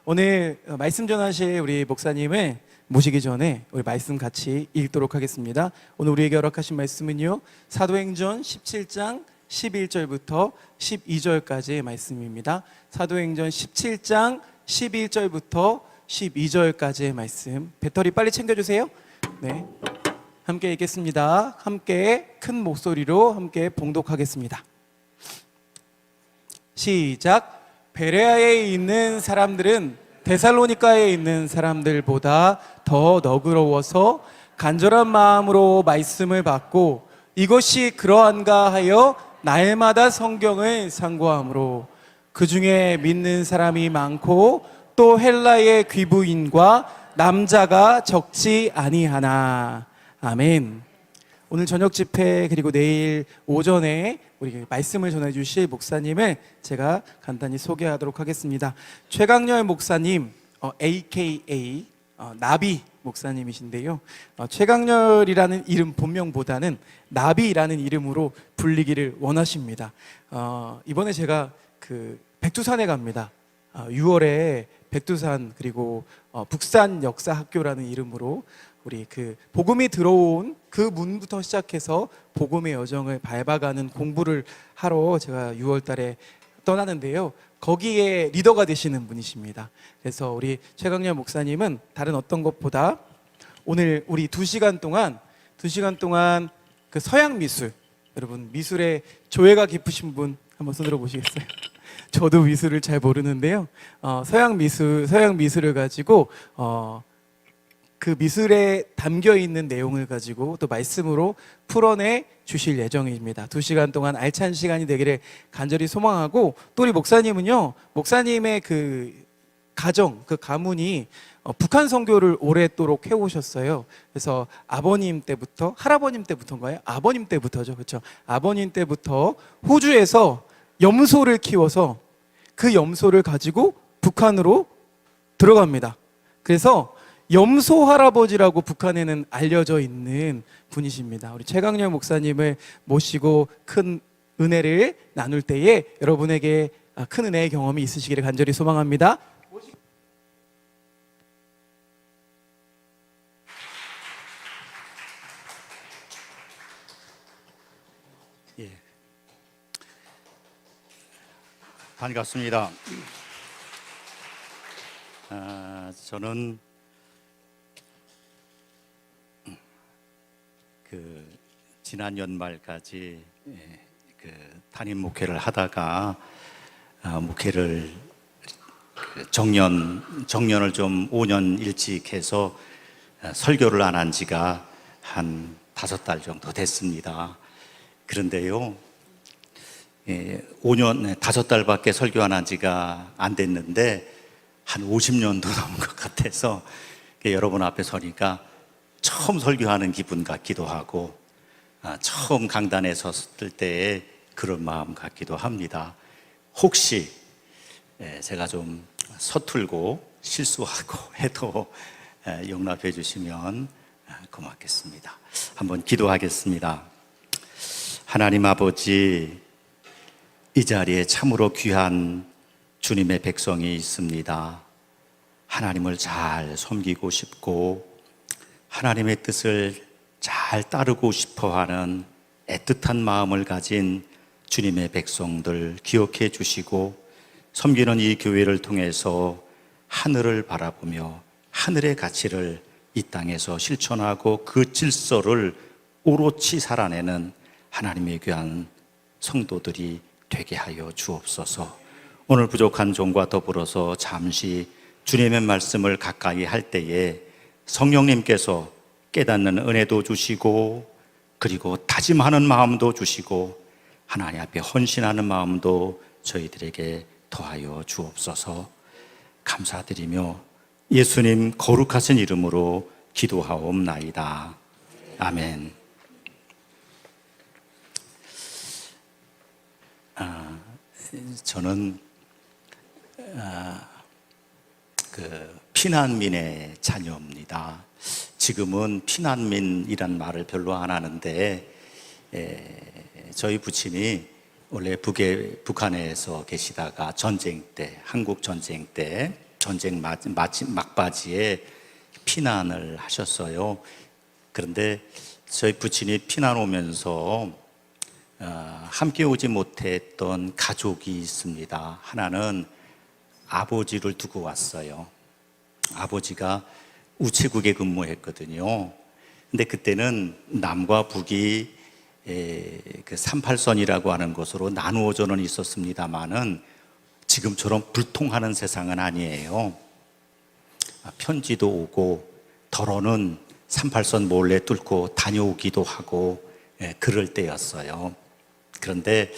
오늘 말씀 전하실 우리 목사님을 모시기 전에 우리 말씀 같이 읽도록 하겠습니다. 오늘 우리에게 허락하신 말씀은요, 사도행전 17장 11절부터 12절까지의 말씀입니다. 사도행전 17장 11절부터 12절까지의 말씀. 배터리 빨리 챙겨주세요. 네, 함께 읽겠습니다. 함께 큰 목소리로 함께 봉독하겠습니다. 시작. 베레아에 있는 사람들은 데살로니가에 있는 사람들보다 더 너그러워서 간절한 마음으로 말씀을 받고 이것이 그러한가 하여 날마다 성경을 상고하므로 그 중에 믿는 사람이 많고 또 헬라의 귀부인과 남자가 적지 아니하나. 아멘. 오늘 저녁 집회 그리고 내일 오전에 우리 말씀을 전해주실 목사님을 제가 간단히 소개하도록 하겠습니다. 최강렬 목사님, AKA 나비 목사님이신데요. 최강렬이라는 이름 본명보다는 나비라는 이름으로 불리기를 원하십니다. 이번에 제가 그 백두산에 갑니다. 6월에 백두산 그리고 북산 역사학교라는 이름으로 우리 그 복음이 들어온 그 문부터 시작해서 복음의 여정을 밟아가는 공부를 하러 제가 6월 달에 떠나는데요. 거기에 리더가 되시는 분이십니다. 그래서 우리 최강렬 목사님은 다른 어떤 것보다 오늘 우리 2시간 동안 그 서양 미술, 여러분 미술에 조예가 깊으신 분 한번 손들어 보시겠어요? 저도 미술을 잘 모르는데요. 서양 미술을 가지고 그 미술에 담겨 있는 내용을 가지고 또 말씀으로 풀어내 주실 예정입니다. 2시간 동안 알찬 시간이 되기를 간절히 소망하고, 또 우리 목사님은요, 목사님의 그 가정, 그 가문이 북한 선교를 오랫도록 해오셨어요. 그래서 아버님 때부터, 할아버님 때부터인가요? 아버님 때부터죠. 그렇죠. 아버님 때부터 호주에서 염소를 키워서 그 염소를 가지고 북한으로 들어갑니다. 그래서 염소 할아버지라고 북한에는 알려져 있는 분이십니다. 우리 최강렬 목사님을 모시고 큰 은혜를 나눌 때에 여러분에게 큰 은혜의 경험이 있으시기를 간절히 소망합니다. 예, 반갑습니다. 저는 지난 연말까지 담임 목회를 하다가 목회를 정년을 좀 5년 일찍 해서 설교를 안 한 지가 한 5달 정도 됐습니다. 그런데요, 5달밖에 설교 안 한 지가 안 됐는데 한 50년도 넘은 것 같아서 여러분 앞에 서니까 처음 설교하는 기분 같기도 하고, 처음 강단에 섰을 때의 그런 마음 같기도 합니다. 혹시 제가 좀 서툴고 실수하고 해도 용납해 주시면 고맙겠습니다. 한번 기도하겠습니다. 하나님 아버지, 이 자리에 참으로 귀한 주님의 백성이 있습니다. 하나님을 잘 섬기고 싶고 하나님의 뜻을 잘 따르고 싶어하는 애틋한 마음을 가진 주님의 백성들 기억해 주시고, 섬기는 이 교회를 통해서 하늘을 바라보며 하늘의 가치를 이 땅에서 실천하고 그 질서를 오롯이 살아내는 하나님의 귀한 성도들이 되게 하여 주옵소서. 오늘 부족한 종과 더불어서 잠시 주님의 말씀을 가까이 할 때에 성령님께서 깨닫는 은혜도 주시고, 그리고 다짐하는 마음도 주시고, 하나님 앞에 헌신하는 마음도 저희들에게 더하여 주옵소서. 감사드리며 예수님 거룩하신 이름으로 기도하옵나이다. 아멘. 저는 피난민의 자녀입니다. 지금은 피난민이란 말을 별로 안 하는데, 저희 부친이 원래 북한에서 계시다가 전쟁 때, 한국 전쟁 때 전쟁 막바지에 피난을 하셨어요. 그런데 저희 부친이 피난 오면서 함께 오지 못했던 가족이 있습니다. 하나는 아버지를 두고 왔어요. 아버지가 우체국에 근무했거든요. 근데 그때는 남과 북이 그 38선이라고 하는 것으로 나누어져는 있었습니다만은 지금처럼 불통하는 세상은 아니에요. 편지도 오고 더러는 38선 몰래 뚫고 다녀오기도 하고 그럴 때였어요. 그런데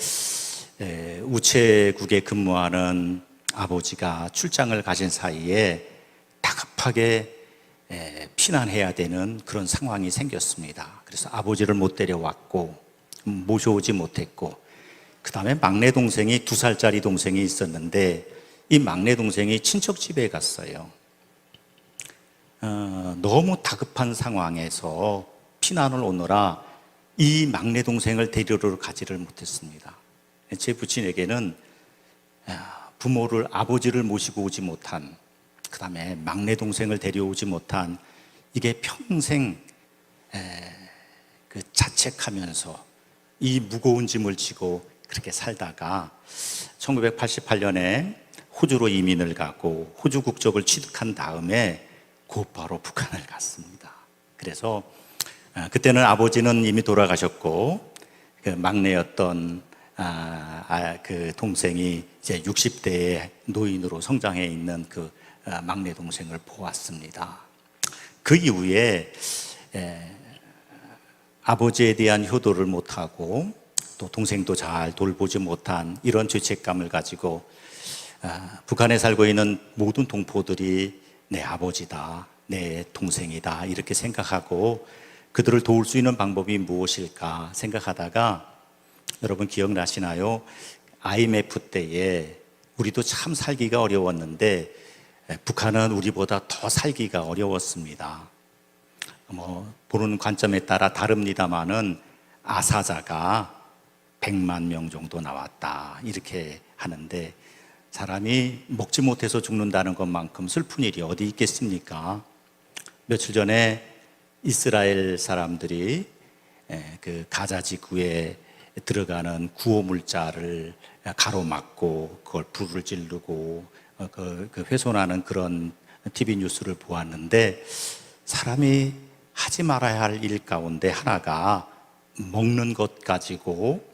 우체국에 근무하는 아버지가 출장을 가신 사이에 다급하게 피난해야 되는 그런 상황이 생겼습니다. 그래서 아버지를 못 데려왔고 모셔오지 못했고, 그 다음에 막내 동생이 2살짜리 동생이 있었는데 이 막내 동생이 친척 집에 갔어요. 너무 다급한 상황에서 피난을 오느라 이 막내 동생을 데리러 가지를 못했습니다. 제 부친에게는 부모를, 아버지를 모시고 오지 못한, 그 다음에 막내 동생을 데려오지 못한, 이게 평생 그 자책하면서 이 무거운 짐을 지고 그렇게 살다가 1988년에 호주로 이민을 가고 호주 국적을 취득한 다음에 곧바로 북한을 갔습니다. 그래서 그때는 아버지는 이미 돌아가셨고 그 막내였던 그 동생이 이제 60대의 노인으로 성장해 있는 그 막내 동생을 보았습니다. 그 이후에 아버지에 대한 효도를 못하고 또 동생도 잘 돌보지 못한 이런 죄책감을 가지고 북한에 살고 있는 모든 동포들이 내 아버지다, 내 동생이다 이렇게 생각하고 그들을 도울 수 있는 방법이 무엇일까 생각하다가, 여러분 기억나시나요? IMF 때에 우리도 참 살기가 어려웠는데 북한은 우리보다 더 살기가 어려웠습니다. 보는 관점에 따라 다릅니다만은 아사자가 100만 명 정도 나왔다 이렇게 하는데, 사람이 먹지 못해서 죽는다는 것만큼 슬픈 일이 어디 있겠습니까? 며칠 전에 이스라엘 사람들이 그 가자 지구에 들어가는 구호물자를 가로막고 그걸 불을 지르고 그 훼손하는 그런 TV 뉴스를 보았는데, 사람이 하지 말아야 할 일 가운데 하나가 먹는 것 가지고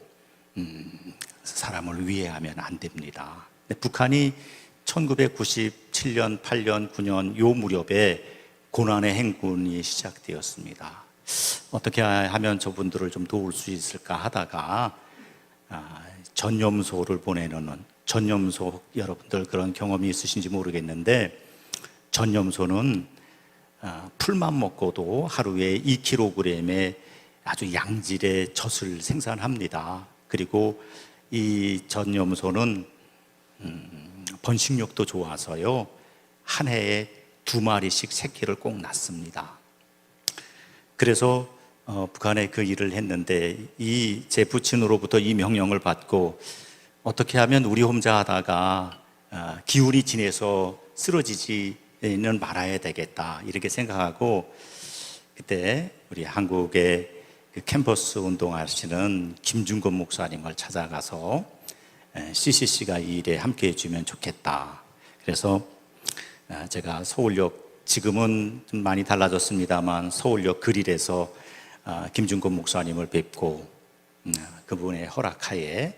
사람을 위해하면 안 됩니다. 북한이 1997년, 8년, 9년 요 무렵에 고난의 행군이 시작되었습니다. 어떻게 하면 저분들을 좀 도울 수 있을까 하다가 전염소를 보내는, 전염소 여러분들 그런 경험이 있으신지 모르겠는데, 전염소는 풀만 먹고도 하루에 2kg의 아주 양질의 젖을 생산합니다. 그리고 이 전염소는 번식력도 좋아서요, 한 해에 2마리씩 새끼를 꼭 낳습니다. 그래서 북한에 그 일을 했는데, 이 제 부친으로부터 이 명령을 받고 어떻게 하면 우리 혼자 하다가 기운이 진해서 쓰러지지는 말아야 되겠다 이렇게 생각하고, 그때 우리 한국의 그 캠퍼스 운동하시는 김준건 목사님을 찾아가서 CCC가 이 일에 함께 해주면 좋겠다. 그래서 제가 서울역, 지금은 좀 많이 달라졌습니다만 서울역 그릴에서 김준건 목사님을 뵙고 그분의 허락하에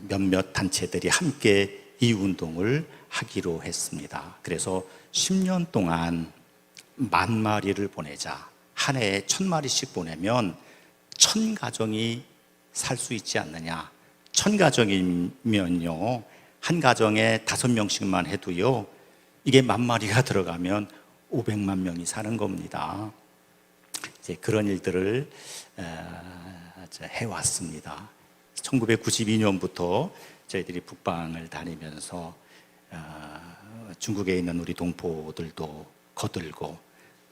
몇몇 단체들이 함께 이 운동을 하기로 했습니다. 그래서 10년 동안 10,000마리를 보내자, 한 해에 1,000마리씩 보내면 1,000가정이 살 수 있지 않느냐. 1,000가정이면요, 한 가정에 5명씩만 해도요, 이게 10,000마리가 들어가면 500만 명이 사는 겁니다. 이제 그런 일들을 해왔습니다. 1992년부터 저희들이 북방을 다니면서 중국에 있는 우리 동포들도 거들고,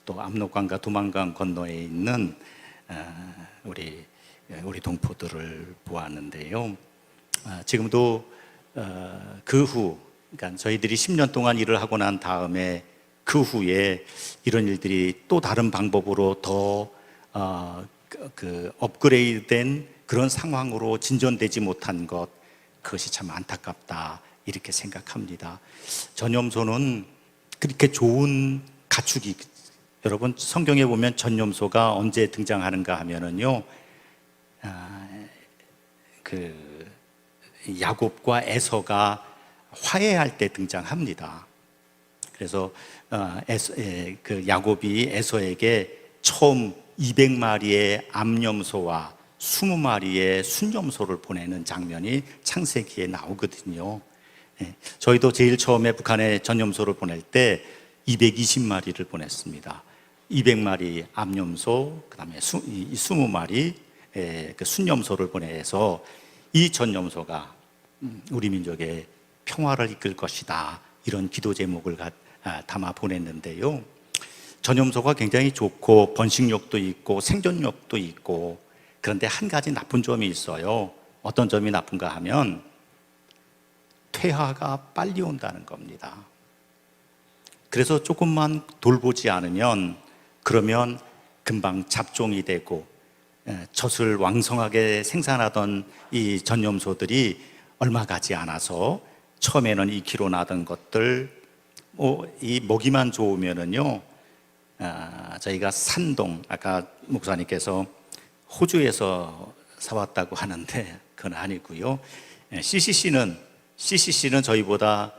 또 압록강과 두만강 건너에 있는 우리 동포들을 보았는데요. 지금도 그 후 그러니까 저희들이 10년 동안 일을 하고 난 다음에 그 후에 이런 일들이 또 다른 방법으로 더 업그레이드된 그런 상황으로 진전되지 못한 것, 그것이 참 안타깝다 이렇게 생각합니다. 전염소는 그렇게 좋은 가축이, 여러분 성경에 보면 전염소가 언제 등장하는가 하면은요, 그 야곱과 에서가 화해할 때 등장합니다. 그래서 그 야곱이 에서에게 처음 200마리의 암염소와 20마리의 순염소를 보내는 장면이 창세기에 나오거든요. 저희도 제일 처음에 북한에 전염소를 보낼 때 220마리를 보냈습니다. 200마리 암염소, 그 다음에 20마리 그 순염소를 보내서 이 전염소가 우리 민족의 평화를 이끌 것이다, 이런 기도 제목을 담아 보냈는데요. 전염소가 굉장히 좋고 번식력도 있고 생존력도 있고, 그런데 한 가지 나쁜 점이 있어요. 어떤 점이 나쁜가 하면 퇴화가 빨리 온다는 겁니다. 그래서 조금만 돌보지 않으면, 그러면 금방 잡종이 되고 젖을 왕성하게 생산하던 이 전염소들이 얼마 가지 않아서 처음에는 2kg 나던 것들, 이 먹이만 좋으면은요, 저희가 산동, 아까 목사님께서 호주에서 사왔다고 하는데 그건 아니고요. CCC는 저희보다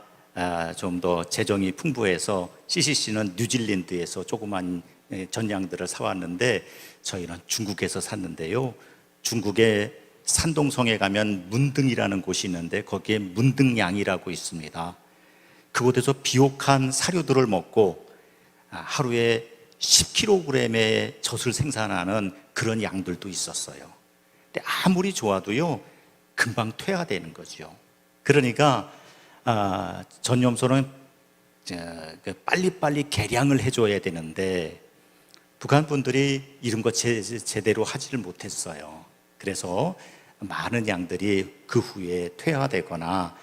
좀 더 재정이 풍부해서 CCC는 뉴질랜드에서 조그만 전량들을 사왔는데 저희는 중국에서 샀는데요. 중국의 산동성에 가면 문등이라는 곳이 있는데 거기에 문등양이라고 있습니다. 그곳에서 비옥한 사료들을 먹고 하루에 10kg의 젖을 생산하는 그런 양들도 있었어요. 근데 아무리 좋아도요, 금방 퇴화되는 거죠. 그러니까 전염소는 빨리빨리 개량을 해줘야 되는데 북한 분들이 이런 거 제대로 하지를 못했어요. 그래서 많은 양들이 그 후에 퇴화되거나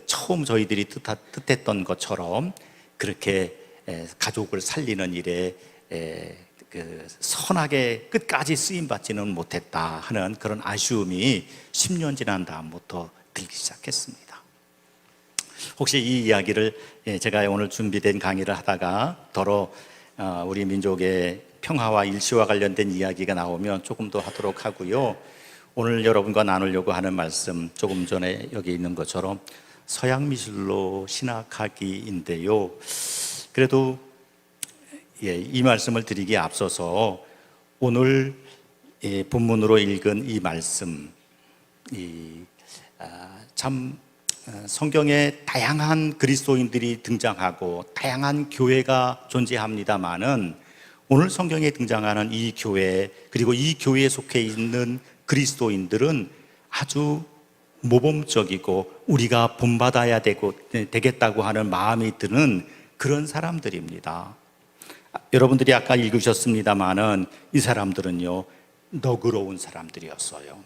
처음 저희들이 뜻했던 것처럼 그렇게 가족을 살리는 일에 선하게 끝까지 쓰임받지는 못했다 하는 그런 아쉬움이 10년 지난 다음부터 들기 시작했습니다. 혹시 이 이야기를 제가 오늘 준비된 강의를 하다가 더러 우리 민족의 평화와 일치와 관련된 이야기가 나오면 조금 더 하도록 하고요. 오늘 여러분과 나누려고 하는 말씀, 조금 전에 여기 있는 것처럼 서양 미술로 신학하기인데요. 그래도 이 말씀을 드리기에 앞서서 오늘 본문으로 읽은 이 말씀, 참 성경에 다양한 그리스도인들이 등장하고 다양한 교회가 존재합니다마는 오늘 성경에 등장하는 이 교회, 그리고 이 교회에 속해 있는 그리스도인들은 아주 모범적이고 우리가 본받아야 되겠다고 하는 마음이 드는 그런 사람들입니다. 여러분들이 아까 읽으셨습니다마는 이 사람들은요, 너그러운 사람들이었어요.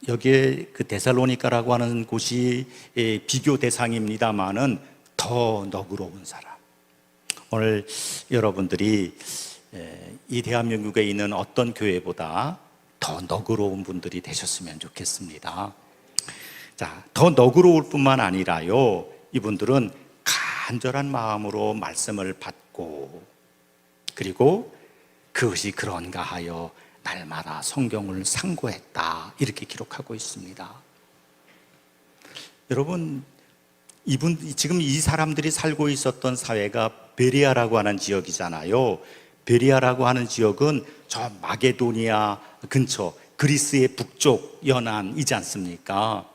여기에 그 데살로니가라고 하는 곳이 비교 대상입니다마는 더 너그러운 사람. 오늘 여러분들이 이 대한민국에 있는 어떤 교회보다 더 너그러운 분들이 되셨으면 좋겠습니다. 자, 더 너그러울 뿐만 아니라요, 이분들은 간절한 마음으로 말씀을 받고, 그리고 그것이 그런가 하여 날마다 성경을 상고했다, 이렇게 기록하고 있습니다. 여러분, 지금 이 사람들이 살고 있었던 사회가 베리아라고 하는 지역이잖아요. 베리아라고 하는 지역은 저 마게도니아 근처 그리스의 북쪽 연안이지 않습니까?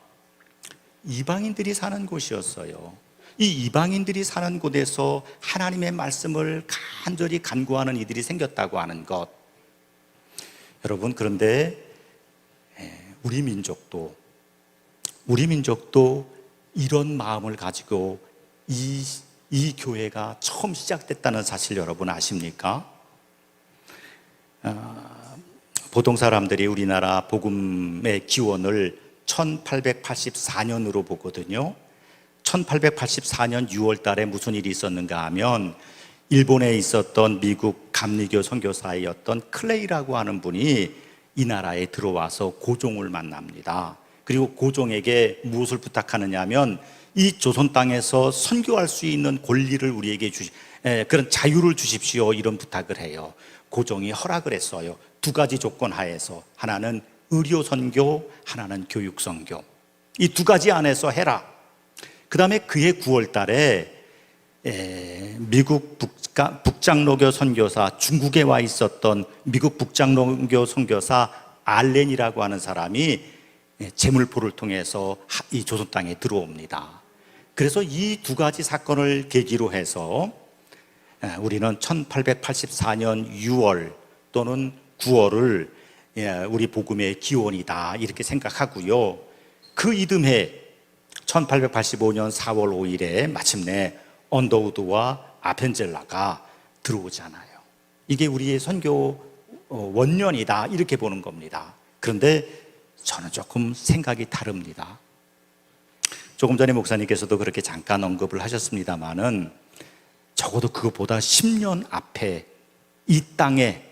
이방인들이 사는 곳이었어요. 이 이방인들이 사는 곳에서 하나님의 말씀을 간절히 간구하는 이들이 생겼다고 하는 것. 여러분, 그런데 우리 민족도 이런 마음을 가지고 이 교회가 처음 시작됐다는 사실 여러분 아십니까? 보통 사람들이 우리나라 복음의 기원을 1884년으로 보거든요. 1884년 6월 달에 무슨 일이 있었는가 하면 일본에 있었던 미국 감리교 선교사였던 클레이라고 하는 분이 이 나라에 들어와서 고종을 만납니다. 그리고 고종에게 무엇을 부탁하느냐 하면 이 조선 땅에서 선교할 수 있는 권리를 우리에게 그런 자유를 주십시오, 이런 부탁을 해요. 고종이 허락을 했어요. 두 가지 조건 하에서. 하나는 의료 선교, 하나는 교육 선교. 이 두 가지 안에서 해라. 그 다음에 그해 9월 달에 미국 북장로교 선교사, 중국에 와 있었던 미국 북장로교 선교사 알렌이라고 하는 사람이 제물포를 통해서 이 조선 땅에 들어옵니다. 그래서 이 두 가지 사건을 계기로 해서 우리는 1884년 6월 또는 9월을 우리 복음의 기원이다, 이렇게 생각하고요. 그 이듬해 1885년 4월 5일에 마침내 언더우드와 아펜젤라가 들어오잖아요. 이게 우리의 선교 원년이다, 이렇게 보는 겁니다. 그런데 저는 조금 생각이 다릅니다. 조금 전에 목사님께서도 그렇게 잠깐 언급을 하셨습니다마는 적어도 그것보다 10년 앞에 이 땅에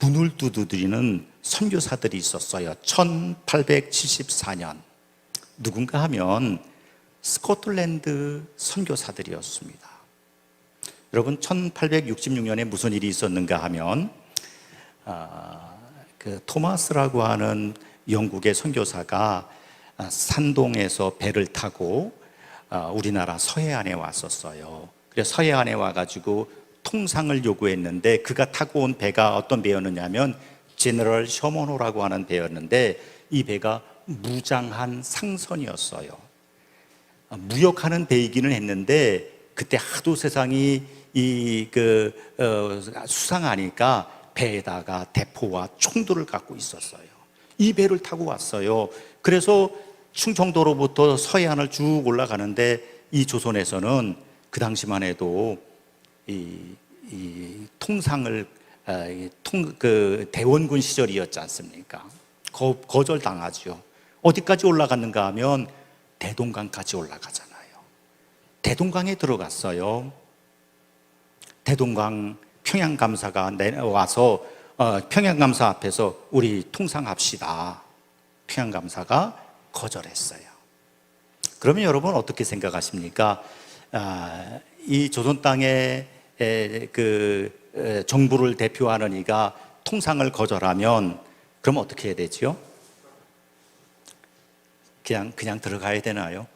문을 두드리는 선교사들이 있었어요. 1874년 누군가 하면 스코틀랜드 선교사들이었습니다. 여러분, 1866년에 무슨 일이 있었는가 하면 그 토마스라고 하는 영국의 선교사가 산동에서 배를 타고 우리나라 서해안에 왔었어요. 그래서 서해안에 와가지고 통상을 요구했는데 그가 타고 온 배가 어떤 배였느냐면 제너럴 셔먼호라고 하는 배였는데 이 배가 무장한 상선이었어요. 무역하는 배이기는 했는데 그때 하도 세상이 수상하니까 배에다가 대포와 총들을 갖고 있었어요. 이 배를 타고 왔어요. 그래서 충청도로부터 서해안을 쭉 올라가는데 이 조선에서는 그 당시만 해도 이 통상을 대원군 시절이었지 않습니까? 거절당하죠. 어디까지 올라갔는가 하면 대동강까지 올라가잖아요. 대동강에 들어갔어요. 대동강 평양감사가 와서 평양감사 앞에서 우리 통상합시다. 평양감사가 거절했어요. 그러면 여러분 어떻게 생각하십니까? 이 조선 땅의 정부를 대표하는 이가 통상을 거절하면 그럼 어떻게 해야 되죠? 그냥 들어가야 되나요?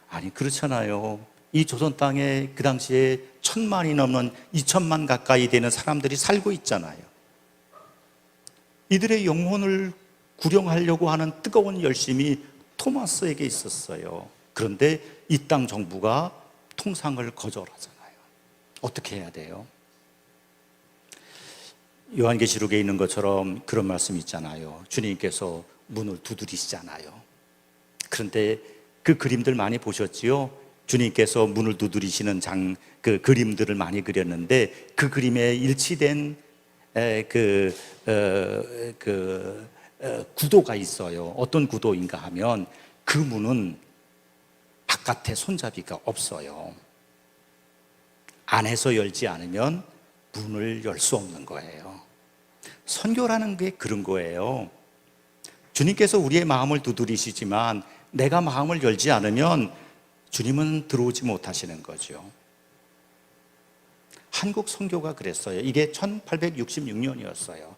아니, 그렇잖아요. 이 조선 땅에 그 당시에 1,000만이 넘는 2,000만 가까이 되는 사람들이 살고 있잖아요. 이들의 영혼을 구령하려고 하는 뜨거운 열심이 토마스에게 있었어요. 그런데 이 땅 정부가 통상을 거절하잖아요. 어떻게 해야 돼요? 요한계시록에 있는 것처럼 그런 말씀이 있잖아요. 주님께서 문을 두드리시잖아요. 그런데 그 그림들 많이 보셨지요? 주님께서 문을 두드리시는 그 그림들을 많이 그렸는데 그 그림에 일치된 구도가 있어요. 어떤 구도인가 하면 그 문은 바깥에 손잡이가 없어요. 안에서 열지 않으면 문을 열 수 없는 거예요. 선교라는 게 그런 거예요. 주님께서 우리의 마음을 두드리시지만 내가 마음을 열지 않으면 주님은 들어오지 못하시는 거죠. 한국 선교가 그랬어요. 이게 1866년이었어요.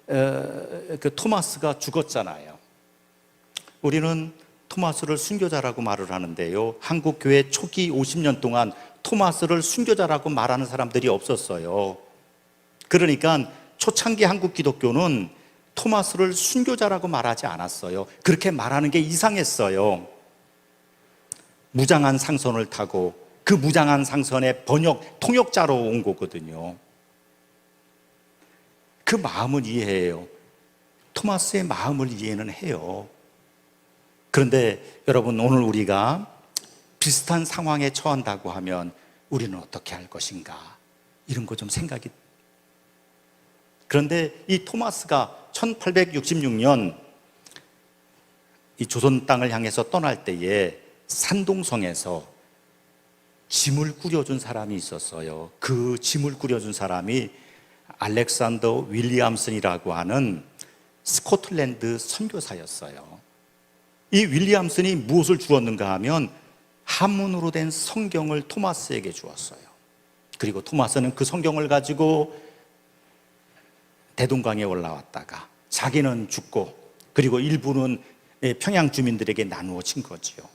그 토마스가 죽었잖아요. 우리는 토마스를 순교자라고 말을 하는데요. 한국 교회 초기 50년 동안 토마스를 순교자라고 말하는 사람들이 없었어요. 그러니까 초창기 한국 기독교는 토마스를 순교자라고 말하지 않았어요. 그렇게 말하는 게 이상했어요. 무장한 상선을 타고 그 무장한 상선의 통역자로 온 거거든요. 그 마음을 이해해요. 토마스의 마음을 이해는 해요. 그런데 여러분, 오늘 우리가 비슷한 상황에 처한다고 하면 우리는 어떻게 할 것인가? 이런 거 좀 생각이 그런데 이 토마스가 1866년 이 조선 땅을 향해서 떠날 때에 산동성에서 짐을 꾸려준 사람이 있었어요. 그 짐을 꾸려준 사람이 알렉산더 윌리엄슨이라고 하는 스코틀랜드 선교사였어요. 이 윌리엄슨이 무엇을 주었는가 하면 한문으로 된 성경을 토마스에게 주었어요. 그리고 토마스는 그 성경을 가지고 대동강에 올라왔다가 자기는 죽고 그리고 일부는 평양 주민들에게 나누어진 거지요.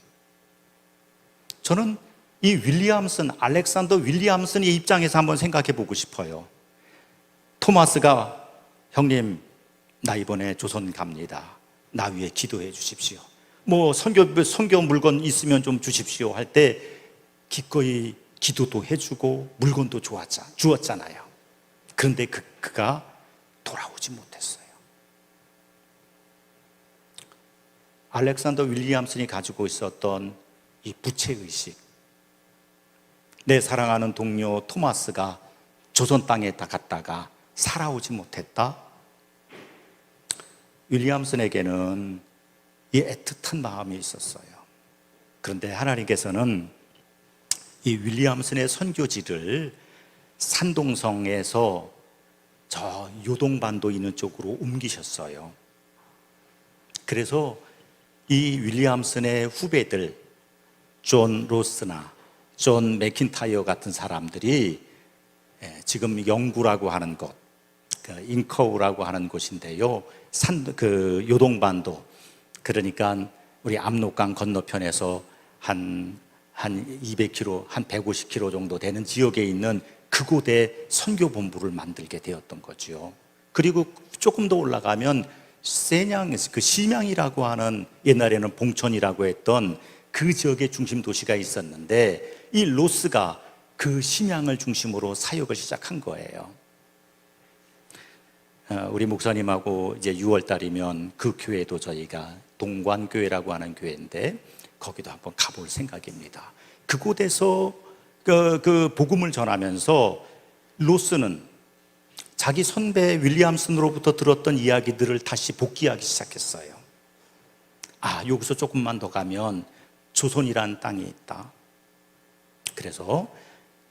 저는 이 윌리엄슨, 알렉산더 윌리엄슨의 입장에서 한번 생각해 보고 싶어요. 토마스가 형님 나 이번에 조선 갑니다. 나 위해 기도해 주십시오. 뭐 선교 물건 있으면 좀 주십시오 할 때 기꺼이 기도도 해주고 물건도 주었잖아요. 그런데 그가 돌아오지 못했어요. 알렉산더 윌리엄슨이 가지고 있었던 이 부채의식, 내 사랑하는 동료 토마스가 조선 땅에 갔다가 살아오지 못했다. 윌리엄슨에게는 이 애틋한 마음이 있었어요. 그런데 하나님께서는 이 윌리엄슨의 선교지를 산동성에서 저 요동반도 있는 쪽으로 옮기셨어요. 그래서 이 윌리엄슨의 후배들 존 로스나 존 맥킨타이어 같은 사람들이 지금 영구라고 하는 곳, 인커우라고 하는 곳인데요. 그 요동반도, 그러니까 우리 압록강 건너편에서 한 200km, 한 150km 정도 되는 지역에 있는 그곳에 선교본부를 만들게 되었던 거죠. 그리고 조금 더 올라가면 세냥, 그 심양이라고 하는, 옛날에는 봉천이라고 했던 그 지역의 중심 도시가 있었는데 이 로스가 그 심양을 중심으로 사역을 시작한 거예요. 우리 목사님하고 이제 6월 달이면 그 교회도 저희가 동관교회라고 하는 교회인데 거기도 한번 가볼 생각입니다. 그곳에서 그 복음을 전하면서 로스는 자기 선배 윌리엄슨으로부터 들었던 이야기들을 다시 복기하기 시작했어요. 아, 여기서 조금만 더 가면 조선이라는 땅이 있다. 그래서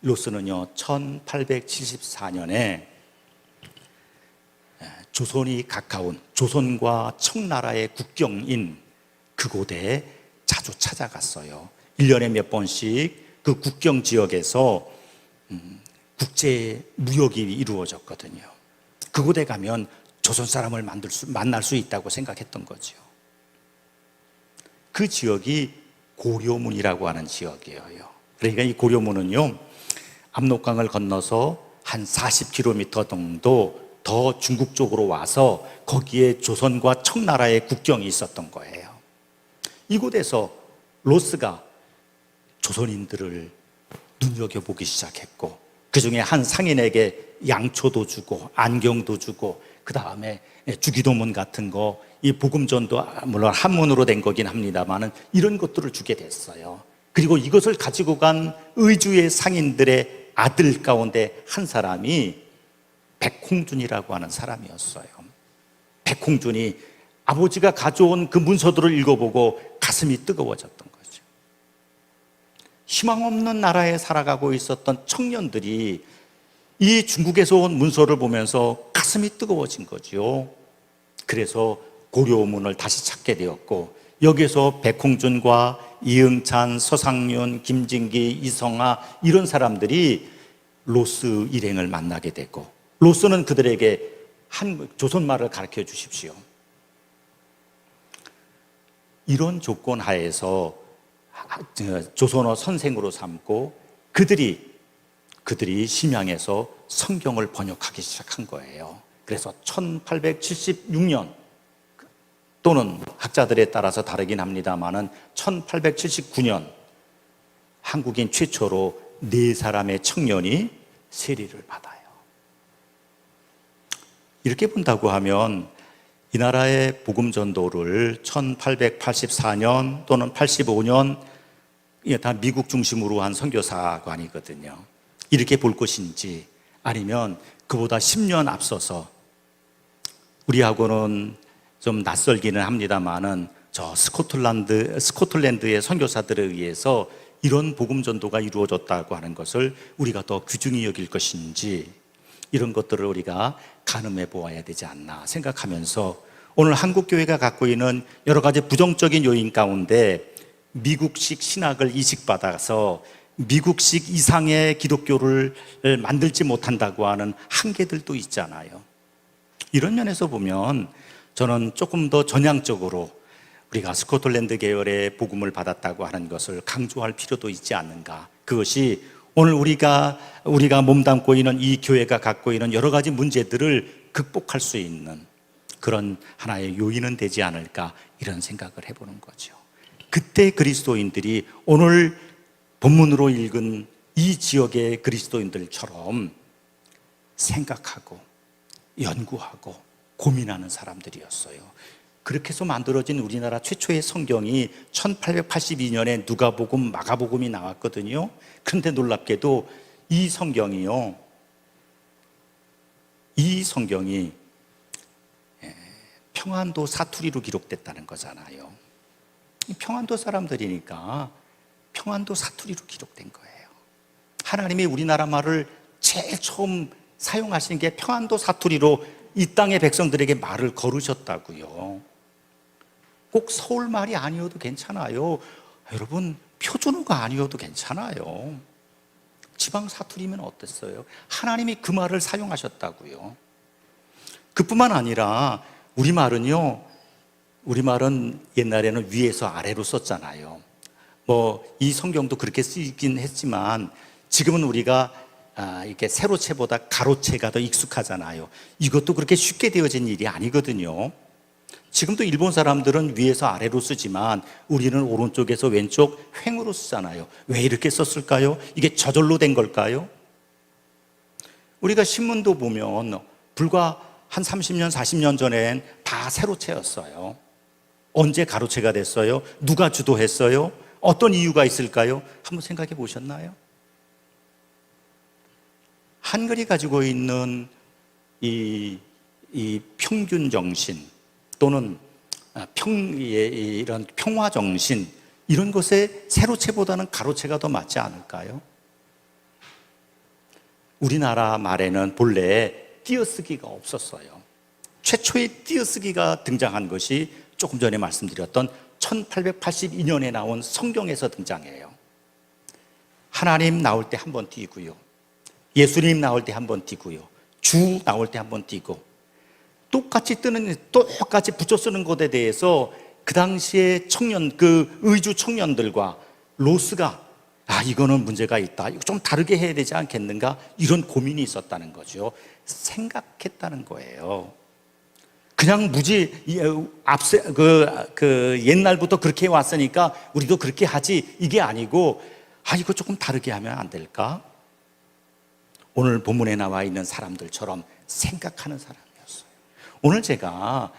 로스는요 1874년에 조선이 가까운 조선과 청나라의 국경인 그곳에 자주 찾아갔어요. 1년에 몇 번씩 그 국경 지역에서 국제 무역이 이루어졌거든요. 그곳에 가면 조선 사람을 만날 수 있다고 생각했던 거죠. 그 지역이 고려문이라고 하는 지역이에요. 그러니까 이 고려문은요 압록강을 건너서 한 40km 정도 더 중국 쪽으로 와서 거기에 조선과 청나라의 국경이 있었던 거예요. 이곳에서 로스가 조선인들을 눈여겨보기 시작했고 그 중에 한 상인에게 양초도 주고 안경도 주고 그 다음에 주기도문 같은 거, 이 복음전도 물론 한문으로 된 거긴 합니다만은 이런 것들을 주게 됐어요. 그리고 이것을 가지고 간 의주의 상인들의 아들 가운데 한 사람이 백홍준이라고 하는 사람이었어요. 백홍준이 아버지가 가져온 그 문서들을 읽어보고 가슴이 뜨거워졌던 거죠. 희망 없는 나라에 살아가고 있었던 청년들이 이 중국에서 온 문서를 보면서 가슴이 뜨거워진 거죠. 그래서 고려문을 다시 찾게 되었고 여기서 백홍준과 이응찬, 서상윤, 김진기, 이성하 이런 사람들이 로스 일행을 만나게 되고 로스는 그들에게 조선말을 가르쳐 주십시오. 이런 조건 하에서 조선어 선생으로 삼고 그들이 심양에서 성경을 번역하기 시작한 거예요. 그래서 1876년 또는 학자들에 따라서 다르긴 합니다만은 1879년 한국인 최초로 4사람의 청년이 세례를 받아요. 이렇게 본다고 하면 이 나라의 복음 전도를 1884년 또는 85년 다 미국 중심으로 한 선교사관이거든요. 이렇게 볼 것인지 아니면 그보다 10년 앞서서 우리하고는 좀 낯설기는 합니다만은 저 스코틀랜드의 선교사들에 의해서 이런 복음 전도가 이루어졌다고 하는 것을 우리가 더 귀중히 여길 것인지, 이런 것들을 우리가 가늠해 보아야 되지 않나 생각하면서, 오늘 한국 교회가 갖고 있는 여러 가지 부정적인 요인 가운데 미국식 신학을 이식받아서 미국식 이상의 기독교를 만들지 못한다고 하는 한계들도 있잖아요. 이런 면에서 보면 저는 조금 더 전향적으로 우리가 스코틀랜드 계열의 복음을 받았다고 하는 것을 강조할 필요도 있지 않는가. 그것이 오늘 우리가 몸담고 있는 이 교회가 갖고 있는 여러 가지 문제들을 극복할 수 있는 그런 하나의 요인은 되지 않을까, 이런 생각을 해보는 거죠. 그때 그리스도인들이 오늘 본문으로 읽은 이 지역의 그리스도인들처럼 생각하고 연구하고 고민하는 사람들이었어요. 그렇게 해서 만들어진 우리나라 최초의 성경이 1882년에 누가복음, 마가복음이 나왔거든요. 그런데 놀랍게도 이 성경이 평안도 사투리로 기록됐다는 거잖아요. 평안도 사람들이니까 평안도 사투리로 기록된 거예요. 하나님이 우리나라 말을 제일 처음 사용하신 게 평안도 사투리로 이 땅의 백성들에게 말을 걸으셨다고요. 꼭 서울 말이 아니어도 괜찮아요. 여러분, 표준어가 아니어도 괜찮아요. 지방 사투리면 어땠어요? 하나님이 그 말을 사용하셨다고요. 그뿐만 아니라 우리말은 옛날에는 위에서 아래로 썼잖아요. 이 성경도 그렇게 쓰이긴 했지만 지금은 우리가 이렇게 세로체보다 가로체가 더 익숙하잖아요. 이것도 그렇게 쉽게 되어진 일이 아니거든요. 지금도 일본 사람들은 위에서 아래로 쓰지만 우리는 오른쪽에서 왼쪽 횡으로 쓰잖아요. 왜 이렇게 썼을까요? 이게 저절로 된 걸까요? 우리가 신문도 보면 불과 한 30년, 40년 전엔 다 세로체였어요. 언제 가로체가 됐어요? 누가 주도했어요? 어떤 이유가 있을까요? 한번 생각해 보셨나요? 한글이 가지고 있는 이 평균 정신 또는 이런 평화 정신, 이런 것에 세로체보다는 가로체가 더 맞지 않을까요? 우리나라 말에는 본래 띄어쓰기가 없었어요. 최초의 띄어쓰기가 등장한 것이 조금 전에 말씀드렸던 1882년에 나온 성경에서 등장해요. 하나님 나올 때 한 번 띄고요, 예수님 나올 때 한 번 띄고요, 주 나올 때 한 번 띄고, 똑같이 붙여 쓰는 것에 대해서 그 당시에 의주 청년들과 로스가 이거는 문제가 있다, 이거 좀 다르게 해야 되지 않겠는가, 이런 고민이 있었다는 거죠. 생각했다는 거예요. 그냥 옛날부터 그렇게 해왔으니까 우리도 그렇게 하지, 이게 아니고 이거 조금 다르게 하면 안 될까? 오늘 본문에 나와 있는 사람들처럼 생각하는 사람이었어요. 오늘 제가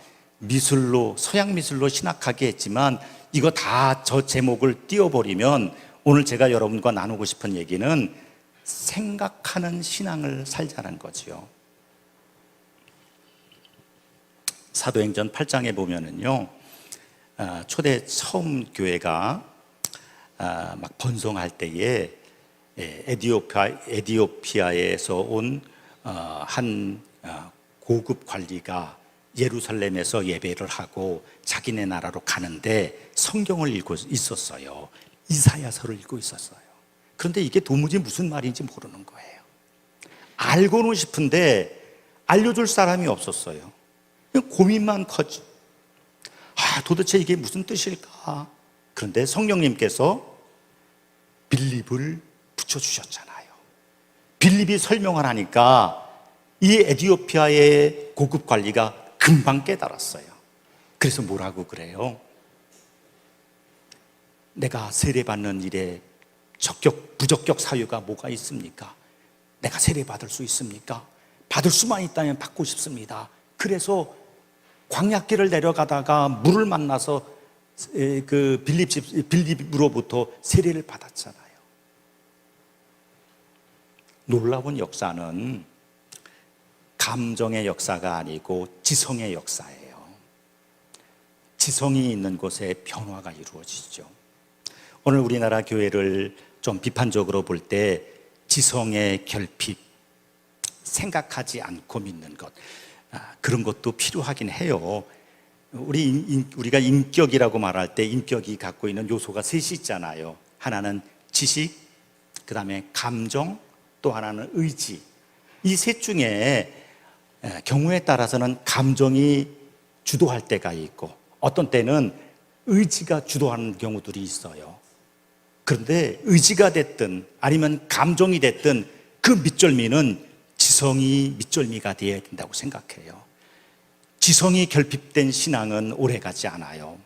서양 미술로 신학하게 했지만 이거 다 저 제목을 띄워버리면 오늘 제가 여러분과 나누고 싶은 얘기는 생각하는 신앙을 살자는 거지요. 사도행전 8장에 보면은요, 초대 처음 교회가 막 번성할 때에 에디오피아에서 온 한 고급 관리가 예루살렘에서 예배를 하고 자기네 나라로 가는데 성경을 읽고 있었어요. 이사야서를 읽고 있었어요. 그런데 이게 도무지 무슨 말인지 모르는 거예요. 알고는 싶은데 알려줄 사람이 없었어요. 고민만 커지. 도대체 이게 무슨 뜻일까? 그런데 성령님께서 빌립을 붙여주셨잖아요. 빌립이 설명을 하니까 이 에디오피아의 고급 관리가 금방 깨달았어요. 그래서 뭐라고 그래요? 내가 세례받는 일에 부적격 사유가 뭐가 있습니까? 내가 세례받을 수 있습니까? 받을 수만 있다면 받고 싶습니다. 그래서 광야길을 내려가다가 물을 만나서 빌립으로부터 세례를 받았잖아요. 놀라운 역사는 감정의 역사가 아니고 지성의 역사예요. 지성이 있는 곳에 변화가 이루어지죠. 오늘 우리나라 교회를 좀 비판적으로 볼 때 지성의 결핍, 생각하지 않고 믿는 것, 그런 것도 필요하긴 해요. 우리가 인격이라고 말할 때 인격이 갖고 있는 요소가 셋이 있잖아요. 하나는 지식, 그 다음에 감정, 또 하나는 의지. 이 셋 중에 경우에 따라서는 감정이 주도할 때가 있고 어떤 때는 의지가 주도하는 경우들이 있어요. 그런데 의지가 됐든 아니면 감정이 됐든 그 밑절미는 지성이 밑절미가 되어야 된다고 생각해요. 지성이 결핍된 신앙은 오래가지 않아요.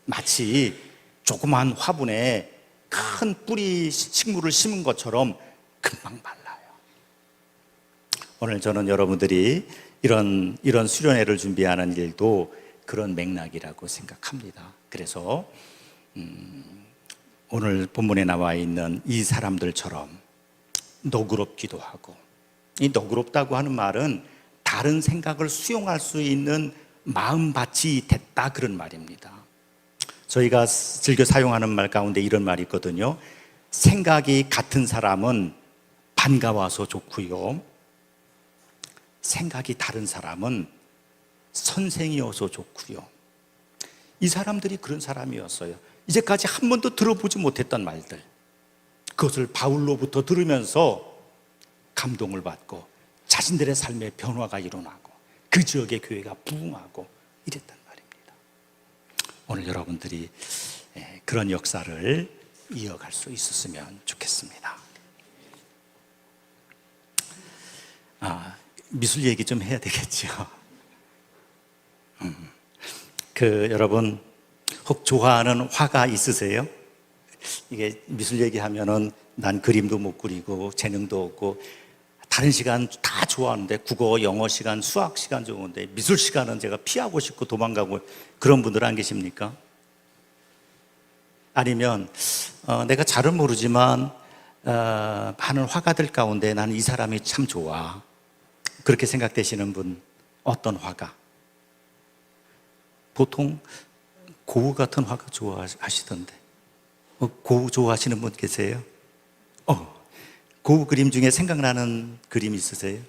마치 조그만 화분에 큰 뿌리 식물을 심은 것처럼 금방 말라요. 오늘 저는 여러분들이 이런 수련회를 준비하는 일도 그런 맥락이라고 생각합니다. 그래서 오늘 본문에 나와 있는 이 사람들처럼 너그럽기도 하고, 이 너그럽다고 하는 말은 다른 생각을 수용할 수 있는 마음밭이 됐다, 그런 말입니다. 저희가 즐겨 사용하는 말 가운데 이런 말이 있거든요. 생각이 같은 사람은 반가워서 좋고요, 생각이 다른 사람은 선생이어서 좋고요. 이 사람들이 그런 사람이었어요. 이제까지 한 번도 들어보지 못했던 말들, 그것을 바울로부터 들으면서 감동을 받고 자신들의 삶의 변화가 일어나고 그 지역의 교회가 부흥하고 이랬단 말입니다. 오늘 여러분들이 그런 역사를 이어갈 수 있었으면 좋겠습니다. 미술 얘기 좀 해야 되겠죠. 여러분 혹 좋아하는 화가 있으세요? 이게 미술 얘기하면은 난 그림도 못 그리고 재능도 없고 다른 시간 다 좋아하는데 국어, 영어 시간, 수학 시간 좋은데 미술 시간은 제가 피하고 싶고 도망가고, 그런 분들 안 계십니까? 아니면 내가 잘은 모르지만 많은 화가들 가운데 나는 이 사람이 참 좋아, 그렇게 생각되시는 분, 어떤 화가? 보통 고흐 같은 화가 좋아하시던데, 고흐 좋아하시는 분 계세요? 고흐 그림 중에 생각나는 그림 있으세요?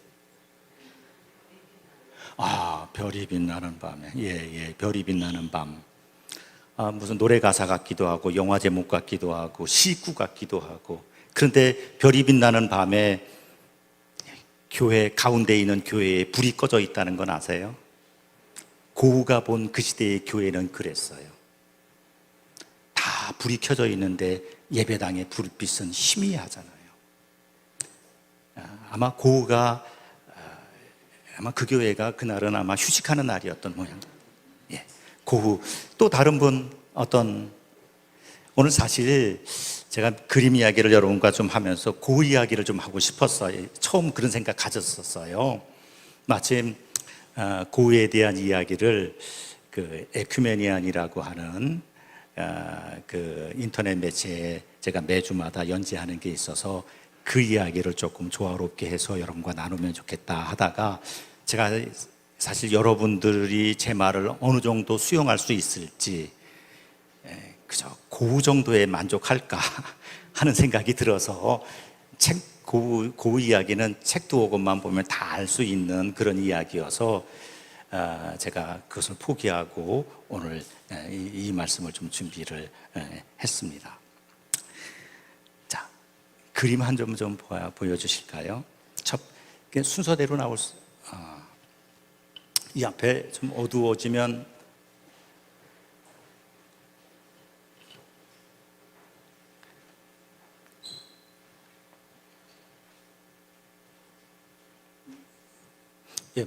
별이 빛나는 밤에. 예, 별이 빛나는 밤. 무슨 노래 가사 같기도 하고 영화 제목 같기도 하고 시구 같기도 하고. 그런데 별이 빛나는 밤에 교회 가운데 있는 교회에 불이 꺼져 있다는 건 아세요? 고흐가 본 그 시대의 교회는 그랬어요. 다 불이 켜져 있는데 예배당의 불빛은 희미하잖아요. 아마 고흐가 아마 그 교회가 그날은 아마 휴식하는 날이었던 모양. 예. 고흐. 또 다른 분 오늘 사실 제가 그림 이야기를 여러분과 좀 하면서 고흐 이야기를 좀 하고 싶었어요. 처음 그런 생각 가졌었어요. 마침 고흐에 대한 이야기를 그 에큐메니안이라고 하는 그 인터넷 매체에 제가 매주마다 연재하는 게 있어서 그 이야기를 조금 조화롭게 해서 여러분과 나누면 좋겠다 하다가, 제가 사실 여러분들이 제 말을 어느 정도 수용할 수 있을지 그저 고흐 정도에 만족할까 하는 생각이 들어서, 고흐 이야기는 책 두어 권만 보면 다 알 수 있는 그런 이야기여서 제가 그것을 포기하고 오늘 이 말씀을 좀 준비를 했습니다. 자, 그림 한 점 좀 보여주실까요? 순서대로 나올 이 앞에 좀 어두워지면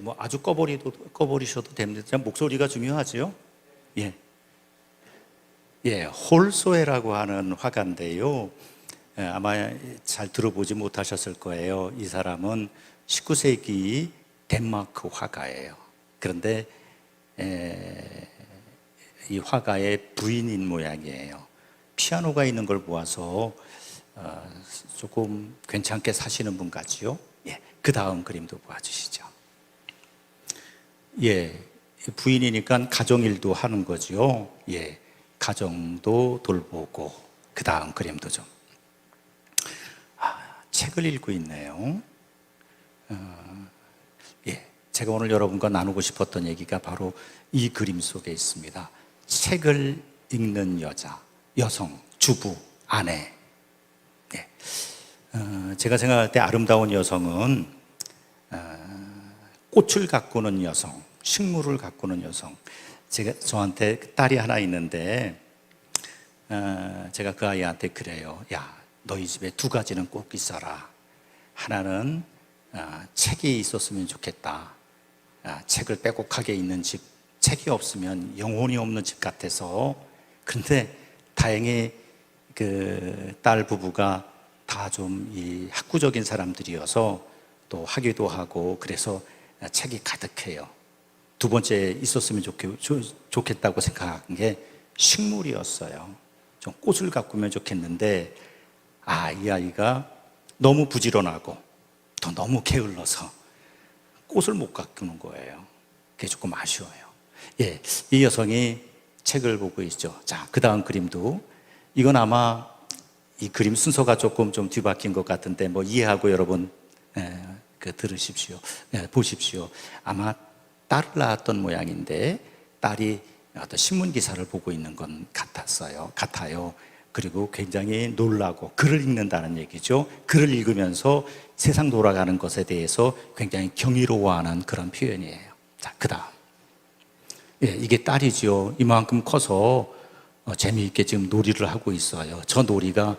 뭐 아주 꺼버리셔도 됩니다. 목소리가 중요하죠. 홀소에라고 하는 화가인데요. 아마 잘 들어보지 못하셨을 거예요. 이 사람은 19세기 덴마크 화가예요. 그런데 이 화가의 부인인 모양이에요. 피아노가 있는 걸 보아서 조금 괜찮게 사시는 분 같지요. 그 다음 그림도 보아주시죠. 예, 부인이니까 가정일도 하는 거죠. 예, 가정도 돌보고 그 다음 그림도 좀 책을 읽고 있네요. 예, 제가 오늘 여러분과 나누고 싶었던 얘기가 바로 이 그림 속에 있습니다. 책을 읽는 여자, 여성, 주부, 아내. 예, 제가 생각할 때 아름다운 여성은 꽃을 가꾸는 여성, 식물을 가꾸는 여성. 저한테 딸이 하나 있는데 제가 그 아이한테 그래요. 야, 너희 집에 두 가지는 꼭 있어라. 하나는 책이 있었으면 좋겠다. 책을 빼곡하게 있는 집, 책이 없으면 영혼이 없는 집 같아서. 그런데 다행히 그 딸 부부가 다 좀 이 학구적인 사람들이어서 또 하기도 하고 그래서 책이 가득해요. 두 번째 있었으면 좋겠다고 생각한 게 식물이었어요. 좀 꽃을 가꾸면 좋겠는데 이 아이가 너무 부지런하고 또 너무 게을러서 꽃을 못 가꾸는 거예요. 그게 조금 아쉬워요. 예, 이 여성이 책을 보고 있죠. 자, 그 다음 그림도 이건 아마 이 그림 순서가 조금 좀 뒤바뀐 것 같은데 뭐 이해하고 여러분 들으십시오. 보십시오. 아마 딸을 낳았던 모양인데 딸이 어떤 신문 기사를 보고 있는 건 같아요. 그리고 굉장히 놀라고 글을 읽는다는 얘기죠. 글을 읽으면서 세상 돌아가는 것에 대해서 굉장히 경이로워하는 그런 표현이에요. 자, 그다음. 예, 이게 딸이죠. 이만큼 커서 재미있게 지금 놀이를 하고 있어요. 저 놀이가